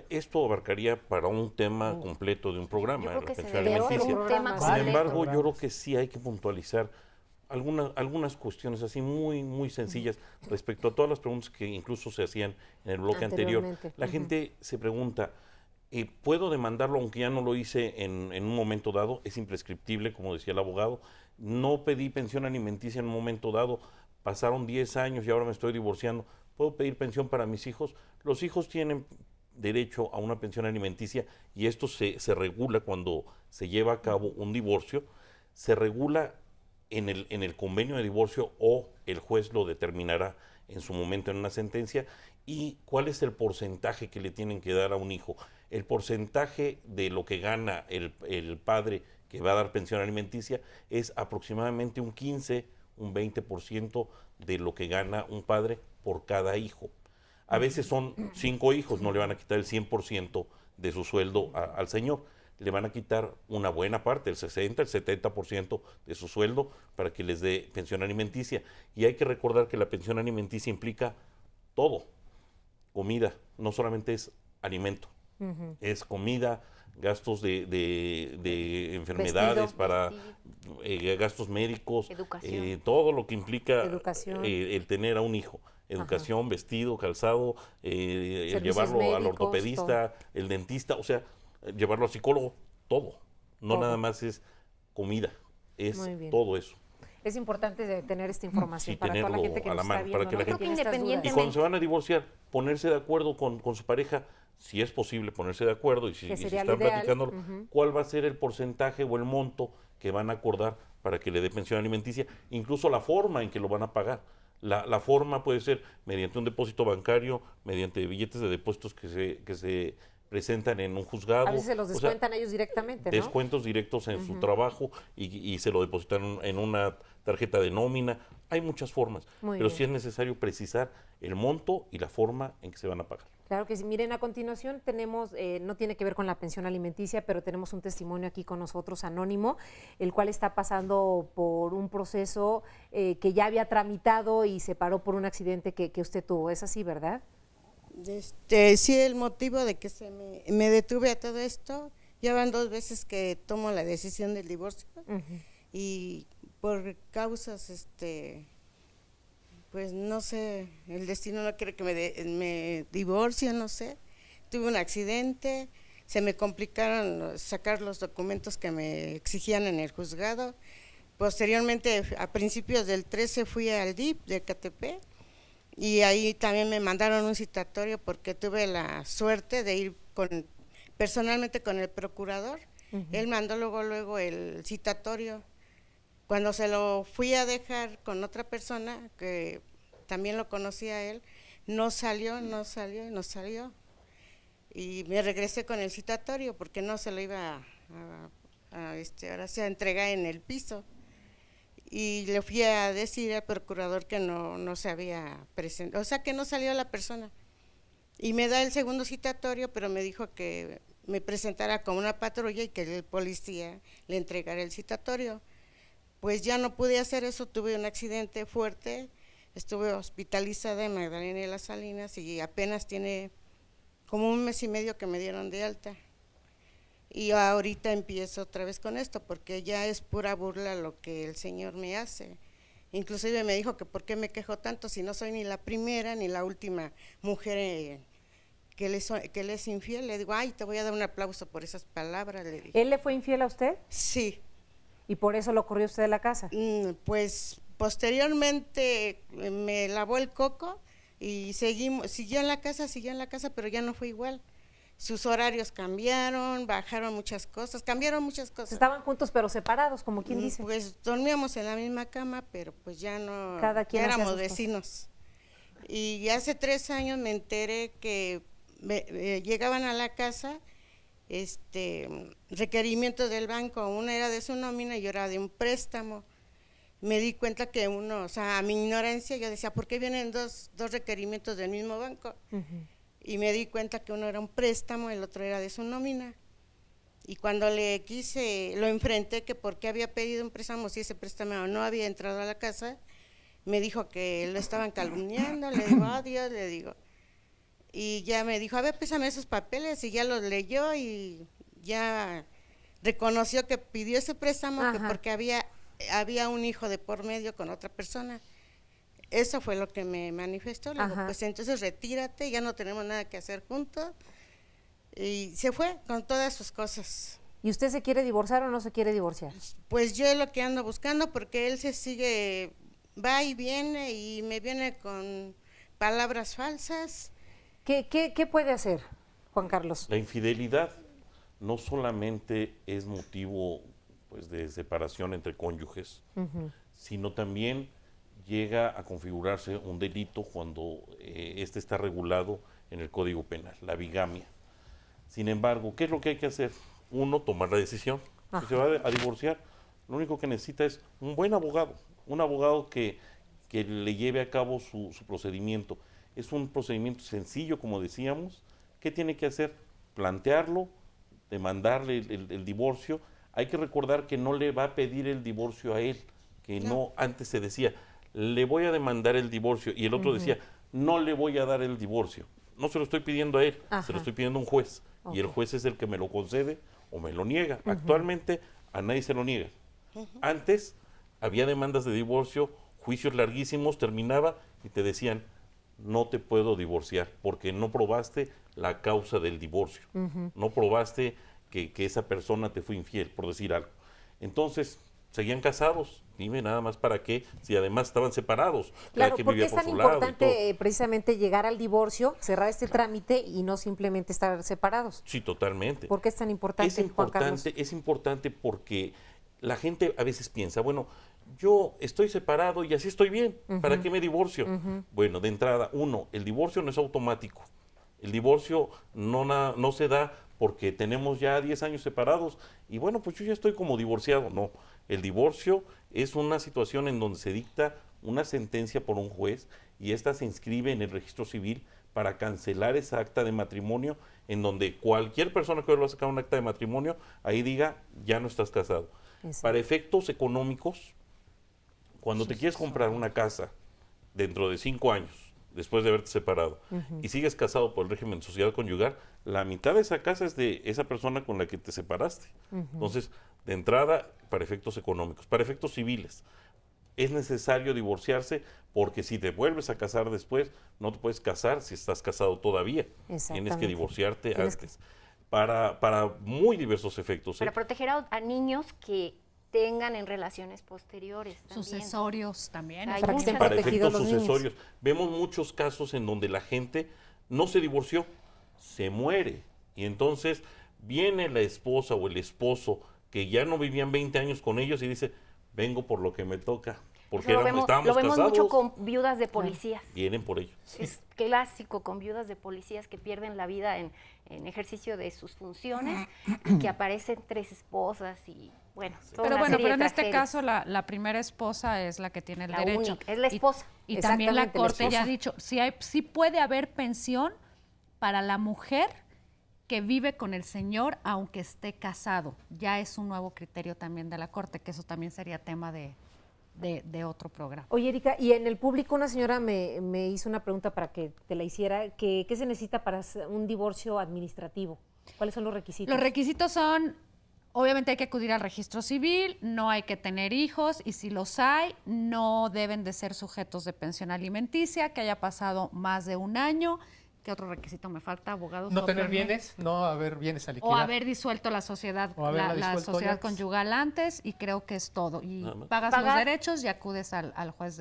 Esto abarcaría para un tema completo de un programa, la pensión alimenticia. Sin embargo, yo creo que sí hay que puntualizar algunas cuestiones así muy sencillas respecto a todas las preguntas que incluso se hacían en el bloque anterior. La gente se pregunta, ¿puedo demandarlo aunque ya no lo hice en un momento dado? Es imprescriptible, como decía el abogado. No pedí pensión alimenticia en un momento dado, pasaron 10 años y ahora me estoy divorciando. ¿Puedo pedir pensión para mis hijos? Los hijos tienen derecho a una pensión alimenticia y esto se regula cuando se lleva a cabo un divorcio, se regula en el convenio de divorcio o el juez lo determinará en su momento en una sentencia. ¿Y cuál es el porcentaje que le tienen que dar a un hijo? El porcentaje de lo que gana el padre que va a dar pensión alimenticia es aproximadamente un 15, un 20% de lo que gana un padre por cada hijo. A veces son 5 hijos, no le van a quitar el 100% de su sueldo al señor. Le van a quitar una buena parte, el 60, el 70% de su sueldo para que les dé pensión alimenticia. Y hay que recordar que la pensión alimenticia implica todo. Comida, no solamente es alimento, es comida, gastos de enfermedades, gastos médicos, todo lo que implica el tener a un hijo. Educación, vestido, calzado, el llevarlo médicos, al ortopedista, el dentista, o sea, llevarlo al psicólogo, todo. No nada más es comida, es todo eso. Es importante tener esta información para toda la gente que nos está viendo, para que la gente independientemente. Y cuando se van a divorciar, ponerse de acuerdo con su pareja, si es posible ponerse de acuerdo y si están platicando, cuál va a ser el porcentaje o el monto que van a acordar para que le dé pensión alimenticia, incluso la forma en que lo van a pagar. La forma puede ser mediante un depósito bancario, mediante billetes de depósitos que se presentan en un juzgado. A veces se los descuentan ellos directamente, ¿no? Descuentos directos en su trabajo y se lo depositan en una tarjeta de nómina. Hay muchas formas, pero sí es necesario precisar el monto y la forma en que se van a pagar. Claro que sí. Miren, a continuación tenemos, no tiene que ver con la pensión alimenticia, pero tenemos un testimonio aquí con nosotros anónimo, el cual está pasando por un proceso que ya había tramitado y se paró por un accidente que usted tuvo. ¿Es así, verdad? Sí, el motivo de que me detuve a todo esto, ya van 2 veces que tomo la decisión del divorcio y por causas, pues no sé, el destino no quiere que me divorcie, no sé. Tuve un accidente, se me complicaron sacar los documentos que me exigían en el juzgado. Posteriormente, a principios del 13 fui al DIF de Ecatepec y ahí también me mandaron un citatorio porque tuve la suerte de ir personalmente con el procurador. Él mandó luego el citatorio. Cuando se lo fui a dejar con otra persona, que también lo conocía a él, no salió. Y me regresé con el citatorio porque no se lo iba ahora se entregar en el piso. Y le fui a decir al procurador que no se había presentado, o sea que no salió la persona. Y me da el segundo citatorio, pero me dijo que me presentara con una patrulla y que el policía le entregara el citatorio. Pues ya no pude hacer eso, tuve un accidente fuerte, estuve hospitalizada en Magdalena de las Salinas y apenas tiene como 1 mes y medio que me dieron de alta. Y ahorita empiezo otra vez con esto, porque ya es pura burla lo que el señor me hace. Inclusive me dijo que por qué me quejo tanto si no soy ni la primera ni la última mujer que le es infiel. Le digo, ay, te voy a dar un aplauso por esas palabras, le dije. ¿Él le fue infiel a usted? Sí. ¿Y por eso lo corrió usted de la casa? Pues posteriormente me lavó el coco y siguió en la casa, pero ya no fue igual. Sus horarios cambiaron, bajaron muchas cosas, cambiaron muchas cosas. Estaban juntos pero separados, como quien dice. Pues dormíamos en la misma cama, pero pues ya no, cada quien ya éramos vecinos. Y hace 3 años me enteré que llegaban a la casa requerimientos del banco, una era de su nómina y otra de un préstamo. Me di cuenta que uno, o sea, a mi ignorancia, yo decía, ¿por qué vienen dos requerimientos del mismo banco? Y me di cuenta que uno era un préstamo, el otro era de su nómina. Y cuando lo enfrenté que por qué había pedido un préstamo si ese préstamo no había entrado a la casa, me dijo que lo estaban calumniando, le digo, adiós, le digo. Y ya me dijo, a ver, pésame esos papeles, y ya los leyó y ya reconoció que pidió ese préstamo que porque había un hijo de por medio con otra persona. Eso fue lo que me manifestó. Le digo, pues entonces retírate, ya no tenemos nada que hacer juntos. Y se fue con todas sus cosas. ¿Y usted se quiere divorciar o no se quiere divorciar? Pues yo es lo que ando buscando, porque él se sigue, va y viene y me viene con palabras falsas. ¿Qué puede hacer, Juan Carlos? La infidelidad no solamente es motivo pues, de separación entre cónyuges, sino también llega a configurarse un delito cuando este está regulado en el Código Penal, la bigamia. Sin embargo, ¿qué es lo que hay que hacer? Uno, tomar la decisión. Si se va a divorciar, lo único que necesita es un buen abogado, un abogado que le lleve a cabo su procedimiento. Es un procedimiento sencillo, como decíamos. ¿Qué tiene que hacer? Plantearlo, demandarle el divorcio. Hay que recordar que no le va a pedir el divorcio a él, que no antes se decía, le voy a demandar el divorcio, y el otro decía, no le voy a dar el divorcio. No se lo estoy pidiendo a él, se lo estoy pidiendo a un juez, y el juez es el que me lo concede o me lo niega. Actualmente a nadie se lo niega. Antes había demandas de divorcio, juicios larguísimos, terminaba y te decían, no te puedo divorciar porque no probaste la causa del divorcio, no probaste que esa persona te fue infiel, por decir algo. Entonces, seguían casados. Dime nada más para qué, si además estaban separados. Claro, porque es tan importante precisamente llegar al divorcio, cerrar este trámite y no simplemente estar separados. Sí, totalmente. ¿Por qué es tan importante, Juan Carlos? Es importante porque la gente a veces piensa, bueno, yo estoy separado y así estoy bien, ¿para qué me divorcio? Bueno, de entrada, el divorcio no es automático. El divorcio no se da porque tenemos ya 10 años separados y bueno, pues yo ya estoy como divorciado. No, el divorcio es una situación en donde se dicta una sentencia por un juez y esta se inscribe en el registro civil para cancelar esa acta de matrimonio, en donde cualquier persona que vuelva a sacar un acta de matrimonio, ahí diga, ya no estás casado. Para efectos económicos, cuando te quieres comprar una casa dentro de 5 años, después de haberte separado, y sigues casado por el régimen de sociedad conyugal, la mitad de esa casa es de esa persona con la que te separaste. Entonces, de entrada, para efectos económicos. Para efectos civiles, es necesario divorciarse porque si te vuelves a casar después, no te puedes casar si estás casado todavía. Tienes que divorciarte antes. Para muy diversos efectos. Para proteger a niños que tengan en relaciones posteriores. Sucesorios también. Para efectos sucesorios. Vemos muchos casos en donde la gente no se divorció, se muere. Y entonces viene la esposa o el esposo que ya no vivían 20 años con ellos y dice, vengo por lo que me toca. Porque estábamos casados. Lo vemos mucho con viudas de policías. Vienen por ellos. Es clásico con viudas de policías que pierden la vida en ejercicio de sus funciones y que aparecen 3 esposas y bueno. Pero en este caso la primera esposa es la que tiene el derecho. Es la esposa. Y también la Corte ya ha dicho, sí puede haber pensión para la mujer que vive con el señor aunque esté casado. Ya es un nuevo criterio también de la Corte, que eso también sería tema de otro programa. Oye, Erika, y en el público una señora me hizo una pregunta para que te la hiciera, ¿qué se necesita para un divorcio administrativo? ¿Cuáles son los requisitos? Los requisitos son, obviamente hay que acudir al registro civil, no hay que tener hijos y si los hay, no deben de ser sujetos de pensión alimenticia, que haya pasado más de 1 año. ¿Qué otro requisito me falta, abogados? No tener bienes, no haber bienes a liquidar. O haber disuelto la sociedad, la sociedad conyugal antes, y creo que es todo. Y pagas los derechos y acudes al juez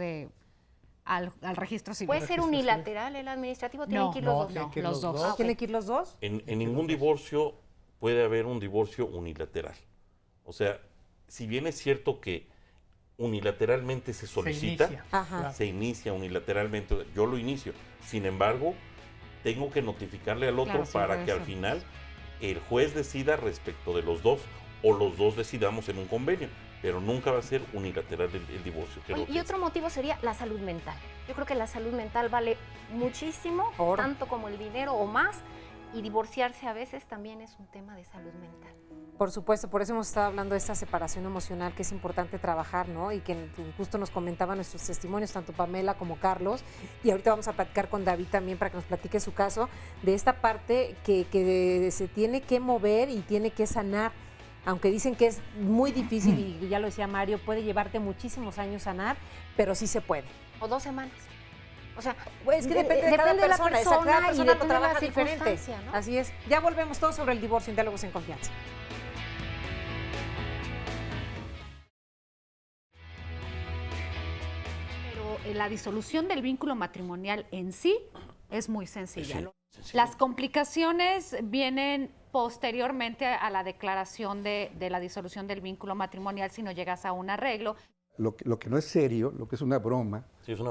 al registro civil. ¿Puede ser unilateral el administrativo? ¿Tienen que ir los dos? No, los dos. ¿Tienen que ir los dos? En ningún divorcio puede haber un divorcio unilateral. O sea, si bien es cierto que unilateralmente se solicita, se inicia unilateralmente, yo lo inicio. Sin embargo, tengo que notificarle al otro para que al final el juez decida respecto de los dos o los dos decidamos en un convenio, pero nunca va a ser unilateral el divorcio. Y otro motivo sería la salud mental. Yo creo que la salud mental vale muchísimo, tanto como el dinero o más, y divorciarse a veces también es un tema de salud mental. Por supuesto, por eso hemos estado hablando de esta separación emocional que es importante trabajar, ¿no? Y que justo nos comentaban nuestros testimonios, tanto Pamela como Carlos, y ahorita vamos a platicar con David también para que nos platique su caso, de esta parte que se tiene que mover y tiene que sanar, aunque dicen que es muy difícil, y ya lo decía Mario, puede llevarte muchísimos años sanar, pero sí se puede. O 2 semanas. O sea, es que depende de cada persona, cada persona lo trabaja de diferente. ¿no? Así es. Ya volvemos todos sobre el divorcio en Diálogos en Confianza. Pero la disolución del vínculo matrimonial en sí es muy sencilla. Las complicaciones vienen posteriormente a la declaración de la disolución del vínculo matrimonial si no llegas a un arreglo. Lo que no es serio, lo que es una broma,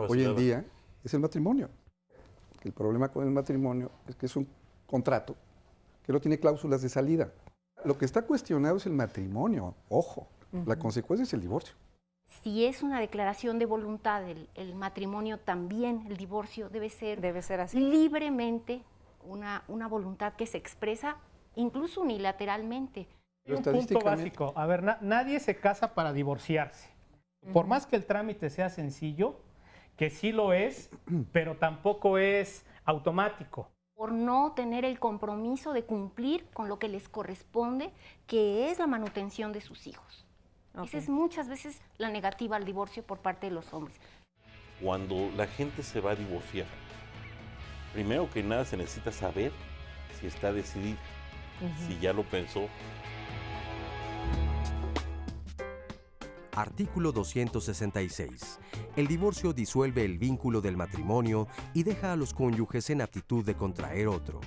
hoy en día, es el matrimonio. El problema con el matrimonio es que es un contrato que no tiene cláusulas de salida. Lo que está cuestionado es el matrimonio, ojo, la consecuencia es el divorcio. Si es una declaración de voluntad el matrimonio, también el divorcio debe ser así. Libremente una voluntad que se expresa incluso unilateralmente. Un punto básico, a ver, nadie se casa para divorciarse. Por más que el trámite sea sencillo, que sí lo es, pero tampoco es automático. Por no tener el compromiso de cumplir con lo que les corresponde, que es la manutención de sus hijos. Esa es muchas veces la negativa al divorcio por parte de los hombres. Cuando la gente se va a divorciar, primero que nada se necesita saber si está decidida, si ya lo pensó. Artículo 266. El divorcio disuelve el vínculo del matrimonio y deja a los cónyuges en aptitud de contraer otro.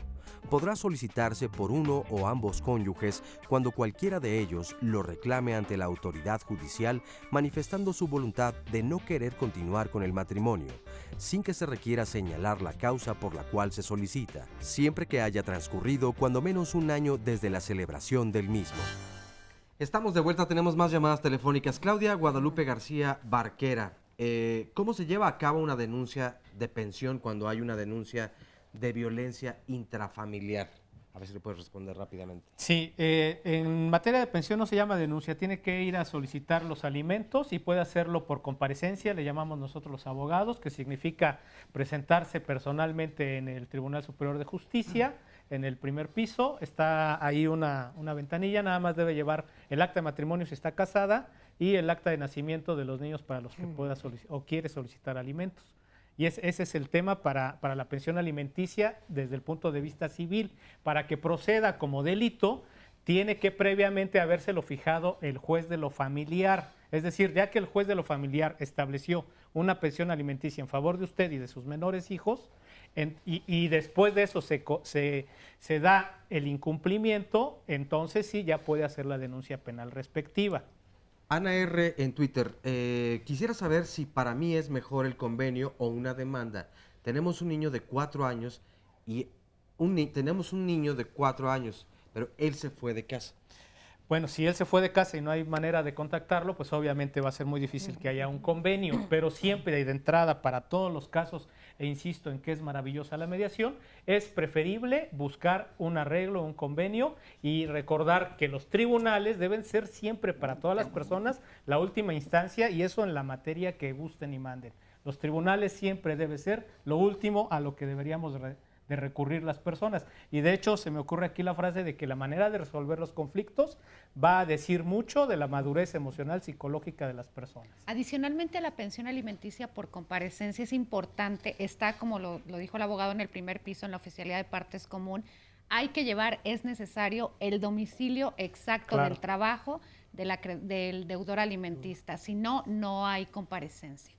Podrá solicitarse por uno o ambos cónyuges cuando cualquiera de ellos lo reclame ante la autoridad judicial manifestando su voluntad de no querer continuar con el matrimonio, sin que se requiera señalar la causa por la cual se solicita, siempre que haya transcurrido cuando menos un año desde la celebración del mismo. Estamos de vuelta, tenemos más llamadas telefónicas. Claudia Guadalupe García Barquera, ¿cómo se lleva a cabo una denuncia de pensión cuando hay una denuncia de violencia intrafamiliar? A ver si le puedes responder rápidamente. Sí, en materia de pensión no se llama denuncia, tiene que ir a solicitar los alimentos y puede hacerlo por comparecencia, le llamamos nosotros los abogados, que significa presentarse personalmente en el Tribunal Superior de Justicia, en el primer piso, está ahí una ventanilla, nada más debe llevar el acta de matrimonio si está casada y el acta de nacimiento de los niños para los que pueda o quiere solicitar alimentos. Y ese es el tema para la pensión alimenticia desde el punto de vista civil. Para que proceda como delito, tiene que previamente habérselo fijado el juez de lo familiar. Es decir, ya que el juez de lo familiar estableció una pensión alimenticia en favor de usted y de sus menores hijos, y después de eso se da el incumplimiento, entonces sí ya puede hacer la denuncia penal respectiva. Ana R. en Twitter, quisiera saber si para mí es mejor el convenio o una demanda. Tenemos un niño de 4 años y tenemos un niño de 4 años, pero él se fue de casa. Bueno, si él se fue de casa y no hay manera de contactarlo, pues obviamente va a ser muy difícil que haya un convenio, pero siempre y de entrada para todos los casos, e insisto en que es maravillosa la mediación, es preferible buscar un arreglo, un convenio y recordar que los tribunales deben ser siempre para todas las personas la última instancia y eso en la materia que gusten y manden. Los tribunales siempre debe ser lo último a lo que deberíamos de recurrir las personas. Y de hecho se me ocurre aquí la frase de que la manera de resolver los conflictos va a decir mucho de la madurez emocional psicológica de las personas. Adicionalmente a la pensión alimenticia por comparecencia es importante, está como lo dijo el abogado en el primer piso en la oficialidad de partes común, hay que llevar, es necesario, el domicilio exacto del trabajo del deudor alimentista, si no, no hay comparecencia.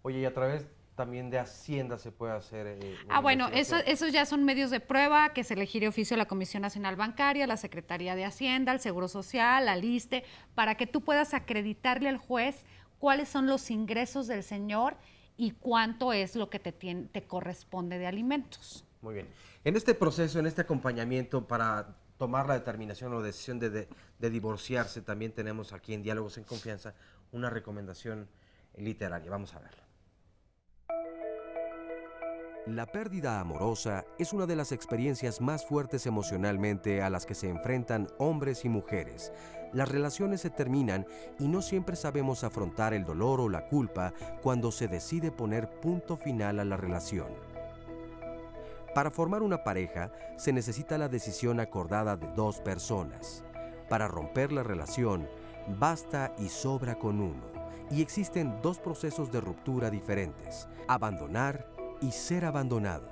Oye, y a través también de Hacienda se puede hacer... bueno, esos ya son medios de prueba que se elegirá oficio a la Comisión Nacional Bancaria, la Secretaría de Hacienda, el Seguro Social, al ISSSTE, para que tú puedas acreditarle al juez cuáles son los ingresos del señor y cuánto es lo que te corresponde de alimentos. Muy bien. En este proceso, en este acompañamiento para tomar la determinación o decisión de divorciarse, también tenemos aquí en Diálogos en Confianza una recomendación literaria. Vamos a verla. La pérdida amorosa es una de las experiencias más fuertes emocionalmente a las que se enfrentan hombres y mujeres. Las relaciones se terminan y no siempre sabemos afrontar el dolor o la culpa cuando se decide poner punto final a la relación. Para formar una pareja se necesita la decisión acordada de 2 personas. Para romper la relación, basta y sobra con uno. Y existen 2 procesos de ruptura diferentes: abandonar y ser abandonado.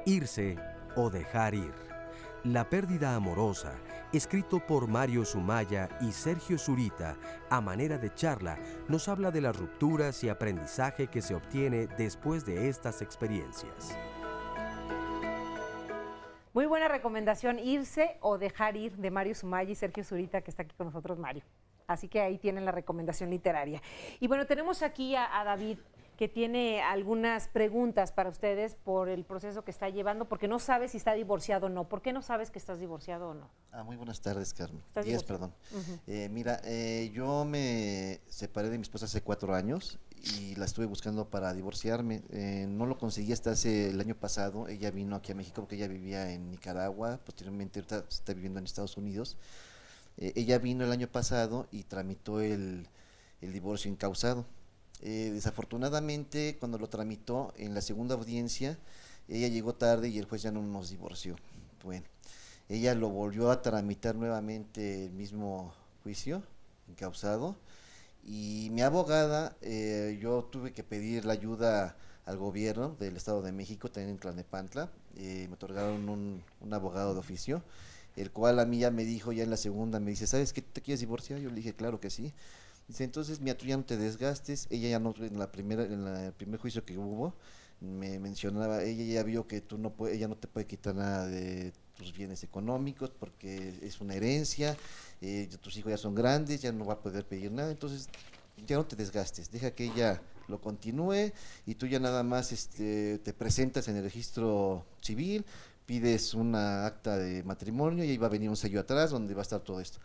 Irse o dejar ir. La pérdida amorosa, escrito por Mario Sumaya y Sergio Zurita, a manera de charla, nos habla de las rupturas y aprendizaje que se obtiene después de estas experiencias. Muy buena recomendación, Irse o dejar ir, de Mario Sumaya y Sergio Zurita, que está aquí con nosotros, Mario. Así que ahí tienen la recomendación literaria. Y bueno, tenemos aquí a David, que tiene algunas preguntas para ustedes por el proceso que está llevando, porque no sabe si está divorciado o no. ¿Por qué no sabes que estás divorciado o no? Muy buenas tardes, Carmen. Días, perdón. Mira, yo me separé de mi esposa hace 4 años y la estuve buscando para divorciarme. No lo conseguí hasta el año pasado. Ella vino aquí a México porque ella vivía en Nicaragua, posteriormente ahorita está viviendo en Estados Unidos. Ella vino el año pasado y tramitó el divorcio incausado. Desafortunadamente, cuando lo tramitó en la segunda audiencia, ella llegó tarde y el juez ya no nos divorció. Bueno, ella lo volvió a tramitar nuevamente el mismo juicio incausado y mi abogada, yo tuve que pedir la ayuda al gobierno del Estado de México, también en Tlalnepantla. Me otorgaron un abogado de oficio, el cual a mí ya me dijo, ya en la segunda, me dice, ¿sabes qué, te quieres divorciar? Yo le dije, claro que sí. Dice, entonces, mira, tú ya no te desgastes. Ella ya no, en el primer juicio que hubo, me mencionaba, ella ya vio que tú no puede, ella no te puede quitar nada de tus bienes económicos porque es una herencia, tus hijos ya son grandes, ya no va a poder pedir nada, entonces ya no te desgastes, deja que ella lo continúe y tú ya nada más te presentas en el registro civil, pides una acta de matrimonio y ahí va a venir un sello atrás donde va a estar todo esto.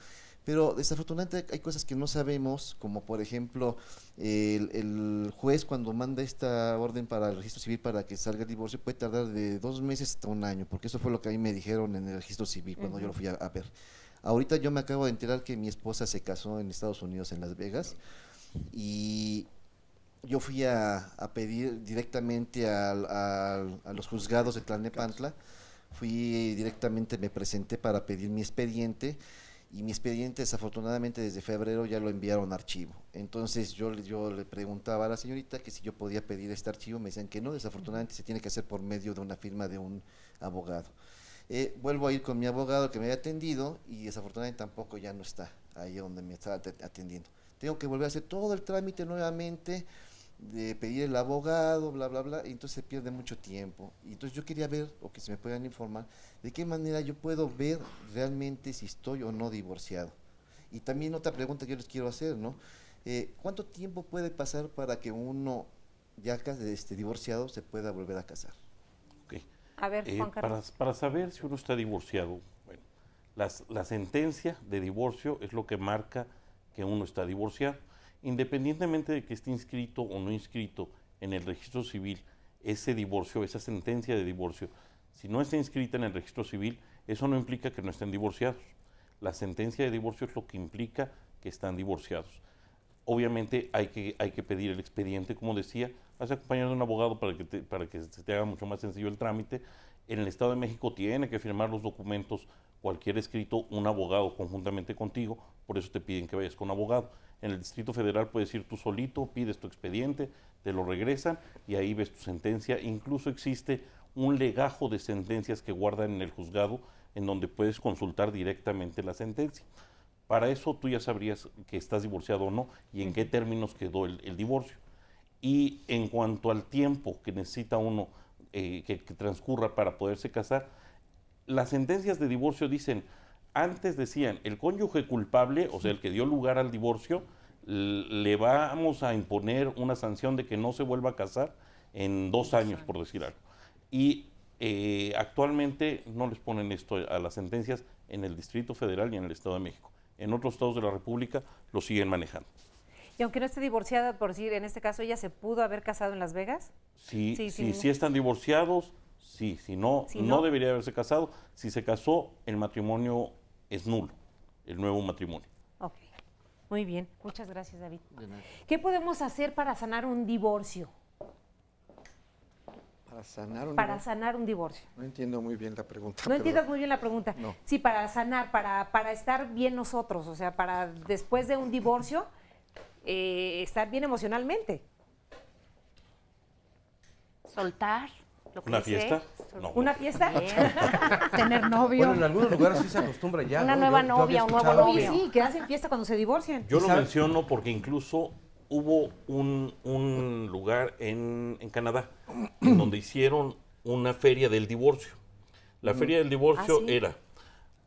Pero desafortunadamente hay cosas que no sabemos, como por ejemplo el juez cuando manda esta orden para el registro civil para que salga el divorcio puede tardar de 2 meses hasta 1 año, porque eso fue lo que a mí me dijeron en el registro civil cuando yo lo fui a ver. Ahorita yo me acabo de enterar que mi esposa se casó en Estados Unidos, en Las Vegas, y yo fui a pedir directamente a los juzgados de Tlalnepantla, fui directamente, me presenté para pedir mi expediente, y mi expediente desafortunadamente desde febrero ya lo enviaron a archivo. Entonces yo le preguntaba a la señorita que si yo podía pedir este archivo, me decían que no, desafortunadamente se tiene que hacer por medio de una firma de un abogado. Vuelvo a ir con mi abogado que me había atendido y desafortunadamente tampoco ya no está ahí donde me estaba atendiendo. Tengo que volver a hacer todo el trámite nuevamente, de pedir el abogado, bla, bla, bla, y entonces se pierde mucho tiempo. Y entonces yo quería ver, o que se me puedan informar, de qué manera yo puedo ver realmente si estoy o no divorciado. Y también otra pregunta que yo les quiero hacer, ¿no? ¿Cuánto tiempo puede pasar para que uno ya divorciado se pueda volver a casar? Okay. A ver, Juan Carlos. Para saber si uno está divorciado, bueno, la sentencia de divorcio es lo que marca que uno está divorciado. Independientemente de que esté inscrito o no inscrito en el registro civil, ese divorcio, esa sentencia de divorcio, si no está inscrita en el registro civil, eso no implica que no estén divorciados. La sentencia de divorcio es lo que implica que están divorciados. Obviamente hay que pedir el expediente, como decía, vas a acompañar de un abogado para que se te haga mucho más sencillo el trámite. En el Estado de México tiene que firmar los documentos, cualquier escrito, un abogado conjuntamente contigo, por eso te piden que vayas con un abogado. En el Distrito Federal puedes ir tú solito, pides tu expediente, te lo regresan y ahí ves tu sentencia. Incluso existe un legajo de sentencias que guardan en el juzgado en donde puedes consultar directamente la sentencia. Para eso tú ya sabrías que estás divorciado o no y en qué términos quedó el divorcio. Y en cuanto al tiempo que necesita uno que transcurra para poderse casar, las sentencias de divorcio dicen, antes decían, el cónyuge culpable, o sea, el que dio lugar al divorcio, le vamos a imponer una sanción de que no se vuelva a casar en 2 años, por decir algo. Y actualmente no les ponen esto a las sentencias en el Distrito Federal y en el Estado de México. En otros estados de la República lo siguen manejando. Y aunque no esté divorciada, por decir, en este caso, ¿ella se pudo haber casado en Las Vegas? Sí, sí están divorciados, sí, si no, no debería haberse casado. Si se casó, el matrimonio es nulo, el nuevo matrimonio. Ok, muy bien. Muchas gracias, David. ¿Qué podemos hacer para sanar un divorcio? Para sanar un divorcio. No entiendo muy bien la pregunta. No entiendas muy bien la pregunta. No. Sí, para sanar, para estar bien nosotros, o sea, para después de un divorcio, estar bien emocionalmente. Soltar. ¿Una fiesta? No. ¿Una fiesta? Tener novio. Bueno, en algunos lugares sí se acostumbra ya. Una nueva novia, un nuevo novio. Sí, que hacen fiesta cuando se divorcian. Yo lo menciono porque incluso hubo un lugar en Canadá en donde hicieron una feria del divorcio. La feria del divorcio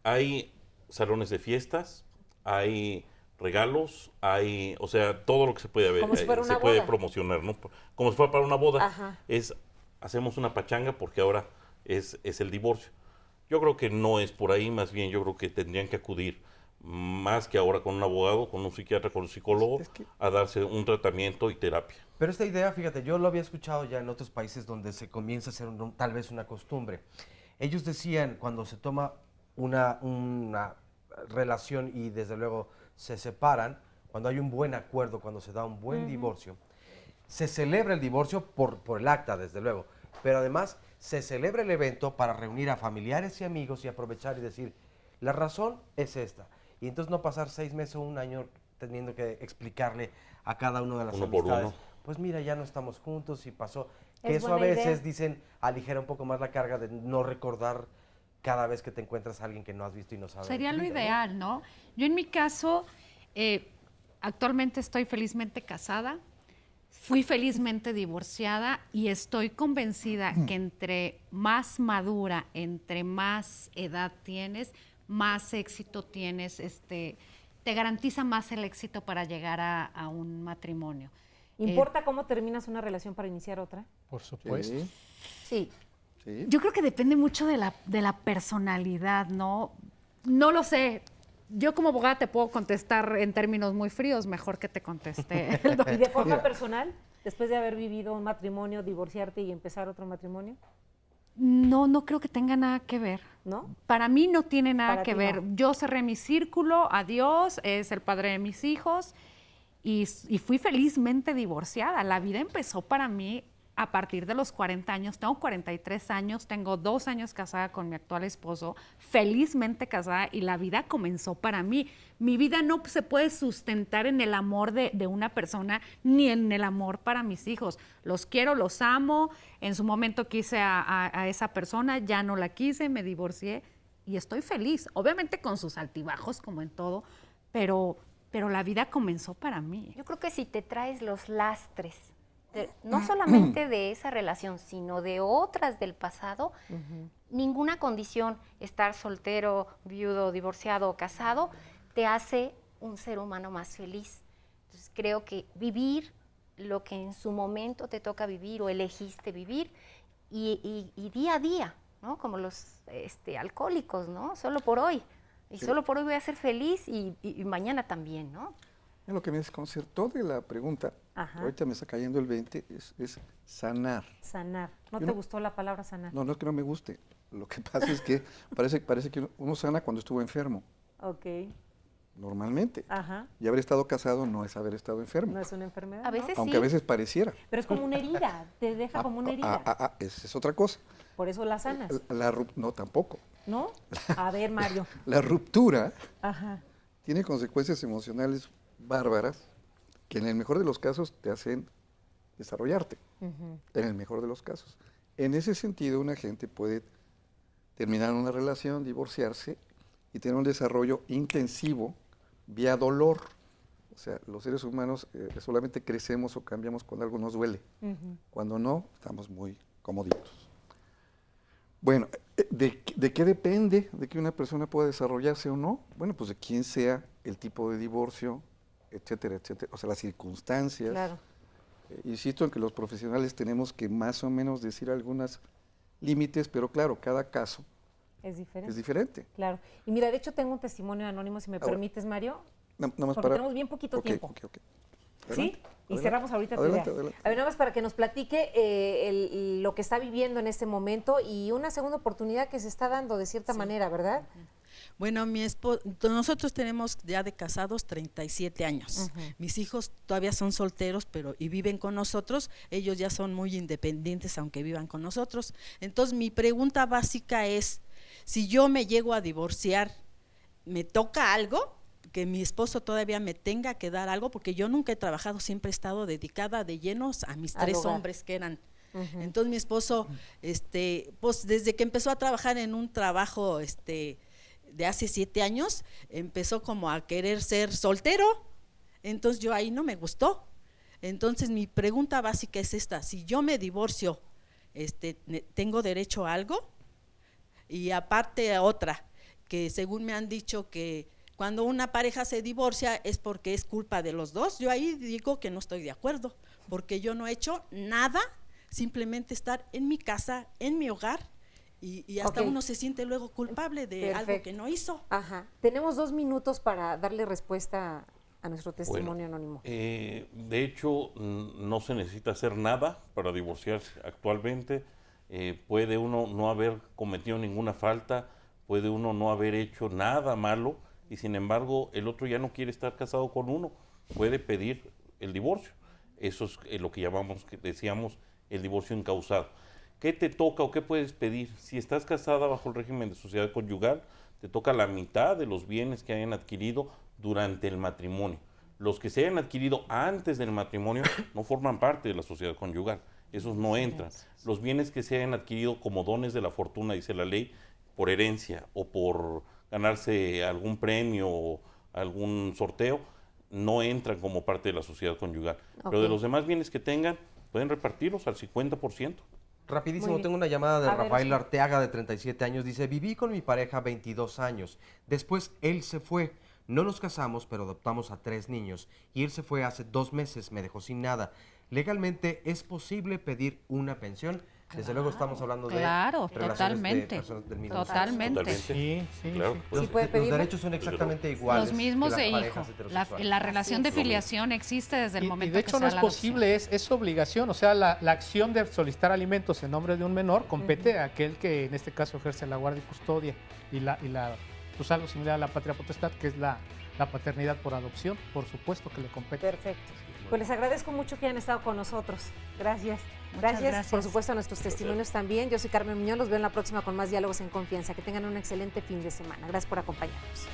hay salones de fiestas, hay regalos, hay, o sea, todo lo que se puede ver, si fuera una puede boda. Promocionar, ¿no? Como si fuera para una boda. Ajá. Hacemos una pachanga porque ahora es el divorcio. Yo creo que no es por ahí, más bien yo creo que tendrían que acudir más que ahora con un abogado, con un psiquiatra, con un psicólogo, a darse un tratamiento y terapia. Pero esta idea, fíjate, yo lo había escuchado ya en otros países donde se comienza a hacer tal vez una costumbre. Ellos decían, cuando se toma una relación y desde luego se separan, cuando hay un buen acuerdo, cuando se da un buen divorcio, se celebra el divorcio por el acta, desde luego, pero además se celebra el evento para reunir a familiares y amigos y aprovechar y decir, la razón es esta. Y entonces no pasar 6 meses o 1 año teniendo que explicarle a cada uno de las amistades, pues mira, ya no estamos juntos y pasó. Que eso a veces, dicen, aligera un poco más la carga de no recordar cada vez que te encuentras a alguien que no has visto y no sabes. Sería lo ideal, ¿no? Yo en mi caso Actualmente estoy felizmente casada, fui felizmente divorciada y estoy convencida que entre más madura, entre más edad tienes, más éxito tienes, te garantiza más el éxito para llegar a un matrimonio. ¿Importa cómo terminas una relación para iniciar otra? Por supuesto. Sí. Sí. Yo creo que depende mucho de la personalidad, ¿no? No lo sé. Yo como abogada te puedo contestar en términos muy fríos, mejor que te conteste el doctor. ¿Y de forma personal, después de haber vivido un matrimonio, divorciarte y empezar otro matrimonio? No creo que tenga nada que ver. ¿No? Para mí no tiene nada Para que ti ver. no. Yo cerré mi círculo, adiós, es el padre de mis hijos y fui felizmente divorciada. La vida empezó para mí a partir de los 40 años. Tengo 43 años, tengo 2 años casada con mi actual esposo, felizmente casada, y la vida comenzó para mí. Mi vida no se puede sustentar en el amor de una persona ni en el amor para mis hijos. Los quiero, los amo. En su momento quise a esa persona, ya no la quise, me divorcié y estoy feliz. Obviamente con sus altibajos, como en todo, pero la vida comenzó para mí. Yo creo que si te traes los lastres, no solamente de esa relación, sino de otras del pasado, ninguna condición, estar soltero, viudo, divorciado o casado, te hace un ser humano más feliz. Entonces creo que vivir lo que en su momento te toca vivir o elegiste vivir y día a día, ¿no? Como los alcohólicos, ¿no? Solo por hoy. Y sí, solo por hoy voy a ser feliz y mañana también, ¿no? Lo que me desconcertó de la pregunta, ahorita me está cayendo el 20, es sanar. Sanar. ¿No te gustó la palabra sanar? No es que no me guste. Lo que pasa es que parece que uno sana cuando estuvo enfermo. Ok. Normalmente. Ajá. Y haber estado casado no es haber estado enfermo. No es una enfermedad. A veces aunque sí. a veces pareciera. Pero es como una herida, te deja como una herida. Esa es otra cosa. Por eso la sanas. No, tampoco. ¿No? A ver, Mario. La ruptura Ajá. tiene consecuencias emocionales bárbaras que en el mejor de los casos te hacen desarrollarte. En el mejor de los casos. En ese sentido, una gente puede terminar una relación, divorciarse y tener un desarrollo intensivo vía dolor. O sea, los seres humanos solamente crecemos o cambiamos cuando algo nos duele. Cuando no, estamos muy comoditos. Bueno, ¿de qué depende de que una persona pueda desarrollarse o no? Bueno, pues de quién sea el tipo de divorcio, etcétera, etcétera. O sea, las circunstancias. Claro. Insisto en que los profesionales tenemos que más o menos decir algunos límites, pero claro, cada caso es diferente. Es diferente. Claro. Y mira, de hecho tengo un testimonio anónimo, si me permites, Mario. Nada más porque tenemos bien poquito tiempo. Okay. ¿Sí? Y cerramos ahorita tu idea. Adelante. A ver, nada más para que nos platique lo que está viviendo en este momento y una segunda oportunidad que se está dando de cierta manera, ¿verdad? Bueno, nosotros tenemos ya de casados 37 años. Mis hijos todavía son solteros y viven con nosotros. Ellos ya son muy independientes aunque vivan con nosotros. Entonces mi pregunta básica es, si yo me llego a divorciar, ¿me toca algo? Que mi esposo todavía me tenga que dar algo, porque yo nunca he trabajado, siempre he estado dedicada de llenos a mis 3 hombres que eran. Entonces mi esposo, pues desde que empezó a trabajar en un trabajo de hace 7 años, empezó como a querer ser soltero, entonces yo ahí no me gustó. Entonces mi pregunta básica es esta: si yo me divorcio, ¿tengo derecho a algo? Y aparte otra, que según me han dicho que cuando una pareja se divorcia es porque es culpa de los dos. Yo ahí digo que no estoy de acuerdo, porque yo no he hecho nada, simplemente estar en mi casa, en mi hogar, y hasta uno se siente luego culpable de algo que no hizo. Ajá. Tenemos 2 minutos para darle respuesta a nuestro testimonio anónimo. De hecho, no se necesita hacer nada para divorciarse actualmente. Puede uno no haber cometido ninguna falta, puede uno no haber hecho nada malo, y sin embargo el otro ya no quiere estar casado con uno, puede pedir el divorcio. Eso es lo que decíamos el divorcio encausado. ¿Qué te toca o qué puedes pedir? Si estás casada bajo el régimen de sociedad conyugal, te toca la mitad de los bienes que hayan adquirido durante el matrimonio. Los que se hayan adquirido antes del matrimonio no forman parte de la sociedad conyugal, esos no entran. Los bienes que se hayan adquirido como dones de la fortuna, dice la ley, por herencia o por ganarse algún premio o algún sorteo, no entran como parte de la sociedad conyugal. Pero de los demás bienes que tengan, pueden repartirlos al 50%. Rapidísimo, tengo una llamada de Rafael Arteaga, de 37 años. Dice, viví con mi pareja 22 años. Después él se fue. No nos casamos, pero adoptamos a 3 niños. Y él se fue hace 2 meses, me dejó sin nada. ¿Legalmente es posible pedir una pensión? Desde luego estamos hablando de totalmente. de personas del mismo Totalmente. Sí, claro. Sí puede pedir. Los derechos son exactamente iguales. Los mismos que de las hijo. parejas heterosexuales. La relación de filiación existe desde el momento y de hecho que no se es da la adopción. posible, es obligación. O sea, la acción de solicitar alimentos en nombre de un menor compete a aquel que en este caso ejerce la guardia y custodia y pues algo similar a la patria potestad, que es la paternidad por adopción, por supuesto que le compete. Perfecto. Pues les agradezco mucho que hayan estado con nosotros. Gracias. Muchas gracias. Por supuesto, a nuestros testimonios también. Yo soy Carmen Muñoz, los veo en la próxima con más Diálogos en Confianza. Que tengan un excelente fin de semana. Gracias por acompañarnos.